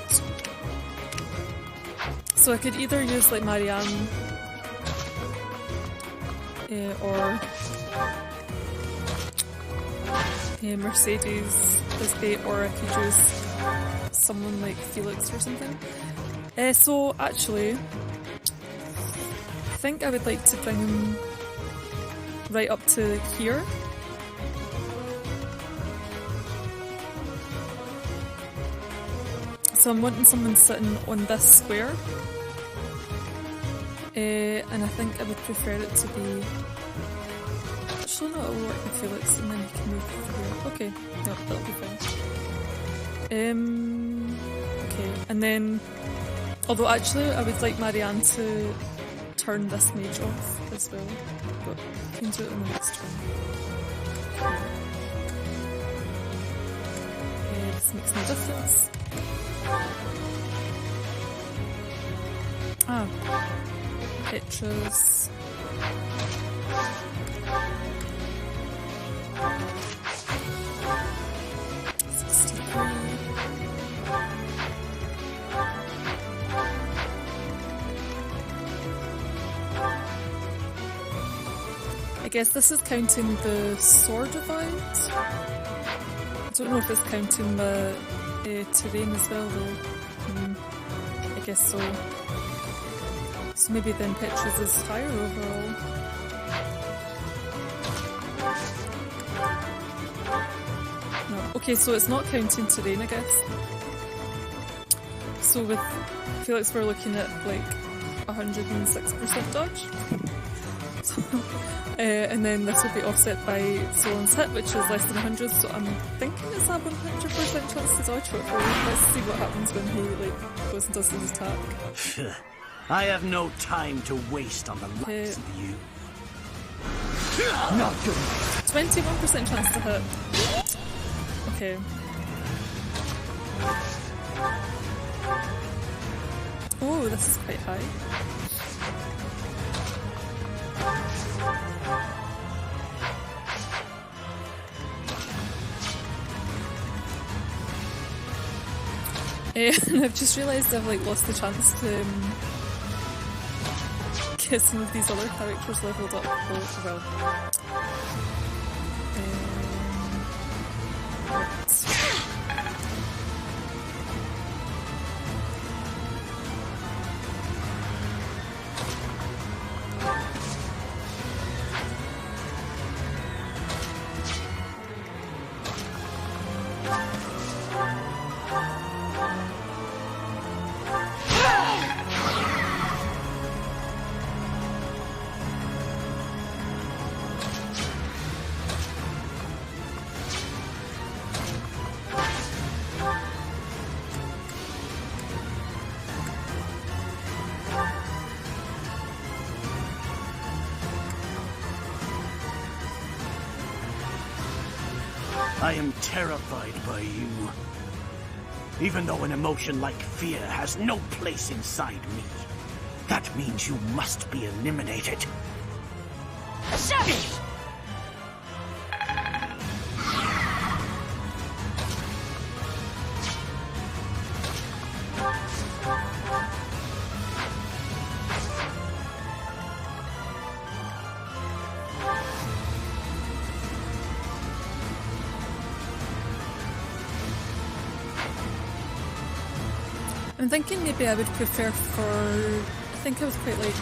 Speaker 1: So I could either use like Marianne or Mercedes as bait, or I could use someone like Felix or something. So actually, I think I would like to bring him right up to here. So I'm wanting someone sitting on this square. And I think I would prefer it to be... Actually, no, it'll work with Felix and then he can move over here. Okay, no, that'll be fine. Okay, and then... Although actually, I would like Marianne to turn this mage off as well. But we can do it on the next turn. This makes no difference. Ah. Petra's. I guess this is counting the sword divide. I don't know if it's counting the terrain as well though. I guess so. So maybe then Petra's is higher overall. No. Okay, so it's not counting terrain, I guess. So with Felix we're looking at like 106% dodge. And then this will be offset by Sylvain's hit, which is less than 100, so I'm thinking it's a 100% chance to dodge it. Let's see what happens when he goes and does his attack.
Speaker 17: I have no time to waste on the likes of you.
Speaker 1: Not good. 21% chance to hit. Okay. Oh, this is quite high. And I've just realised I've lost the chance to get some of these other characters leveled up. Oh, well.
Speaker 17: I am terrified by you. Even though an emotion like fear has no place inside me, that means you must be eliminated.
Speaker 13: Shut it!
Speaker 1: I'm thinking maybe I would prefer for... I think I would quite like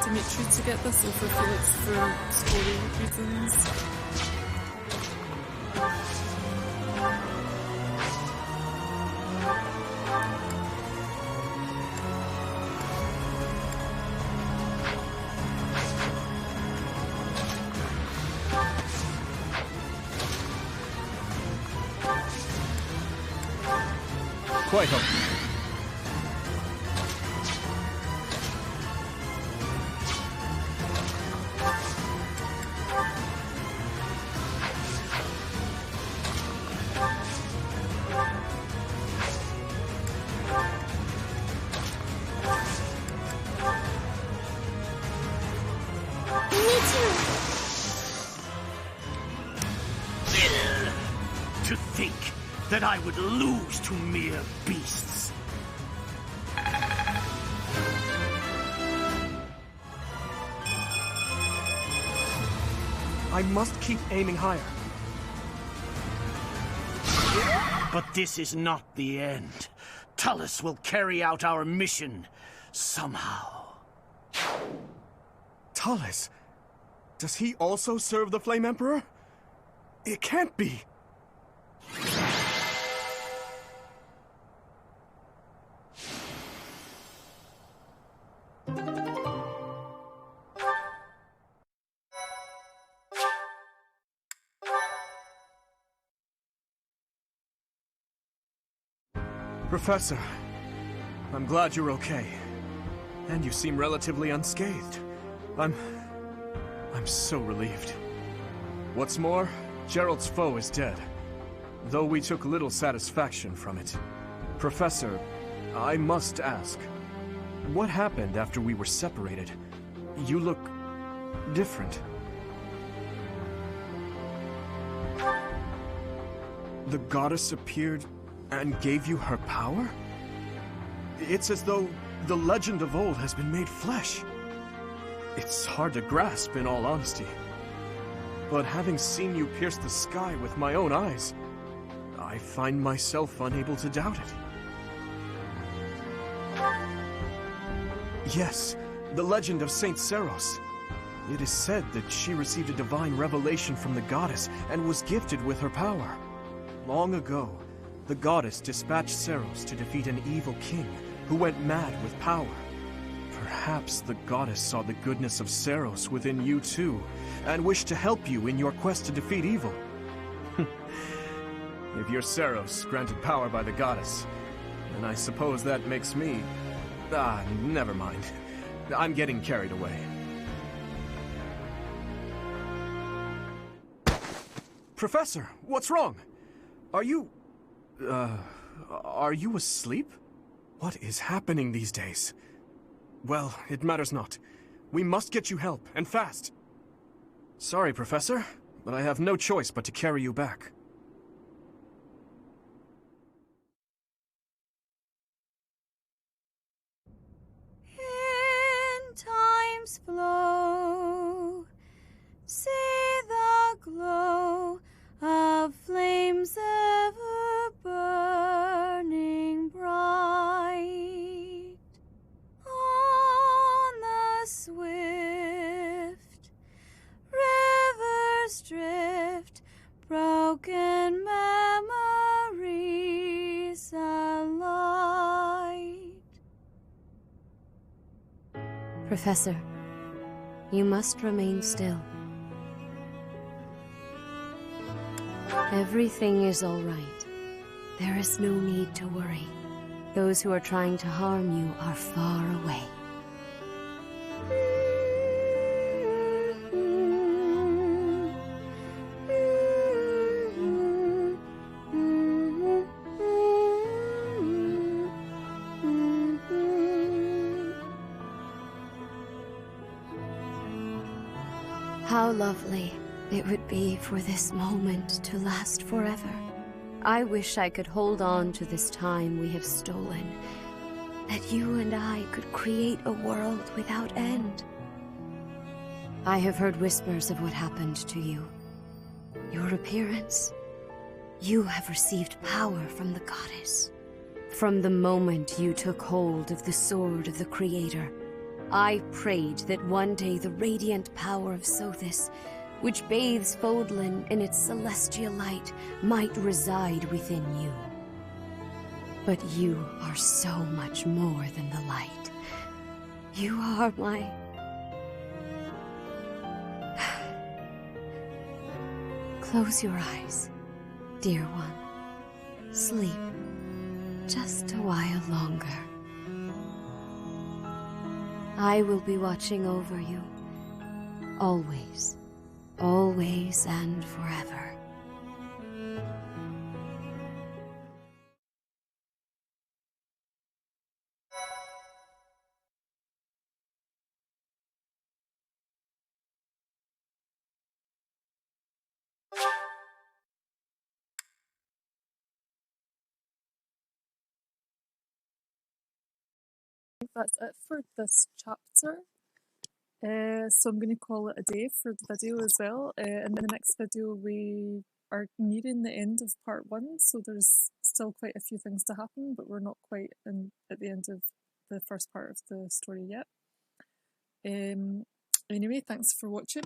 Speaker 1: Dimitri to get this over Felix for story reasons.
Speaker 2: quite hopeful.
Speaker 17: To think that I would lose to mere beasts.
Speaker 2: I must keep aiming higher.
Speaker 17: But this is not the end. Tullus will carry out our mission somehow.
Speaker 2: Tullus? Does he also serve the Flame Emperor? It can't be! Professor, I'm glad you're okay. And you seem relatively unscathed. I'm so relieved. What's more, Gerald's foe is dead, though we took little satisfaction from it. Professor, I must ask, what happened after we were separated? You look different. The goddess appeared and gave you her power? It's as though the legend of old has been made flesh. It's hard to grasp, in all honesty. But having seen you pierce the sky with my own eyes, I find myself unable to doubt it. Yes, the legend of Saint Seros. It is said that she received a divine revelation from the goddess and was gifted with her power. Long ago, the goddess dispatched Seros to defeat an evil king who went mad with power. Perhaps the goddess saw the goodness of Seros within you too, and wished to help you in your quest to defeat evil. If you're Seros, granted power by the goddess, then I suppose that makes me... never mind. I'm getting carried away. Professor, what's wrong? Are you asleep? What is happening these days? Well, it matters not. We must get you help, and fast. Sorry, Professor, but I have no choice but to carry you back.
Speaker 16: In time's flow, see the glow of flames ever burning bright on the swift rivers drift, broken memories alight.
Speaker 6: Professor, you must remain still. Everything is all right. There is no need to worry. Those who are trying to harm you are far away. How lovely it would be for this moment to last forever. I wish I could hold on to this time we have stolen, that you and I could create a world without end. I have heard whispers of what happened to you. Your appearance. You have received power from the goddess. From the moment you took hold of the sword of the Creator, I prayed that one day the radiant power of Sothis, which bathes Fodlan in its celestial light, might reside within you. But you are so much more than the light. You are my... Close your eyes, dear one. Sleep.
Speaker 18: just a while longer. I will be watching over you. Always. Always and forever.
Speaker 1: That's it for this chapter. So I'm going to call it a day for the video as well. And in the next video we are nearing the end of part 1, so there's still quite a few things to happen, but we're not quite at the end of the first part of the story yet. Anyway, thanks for watching.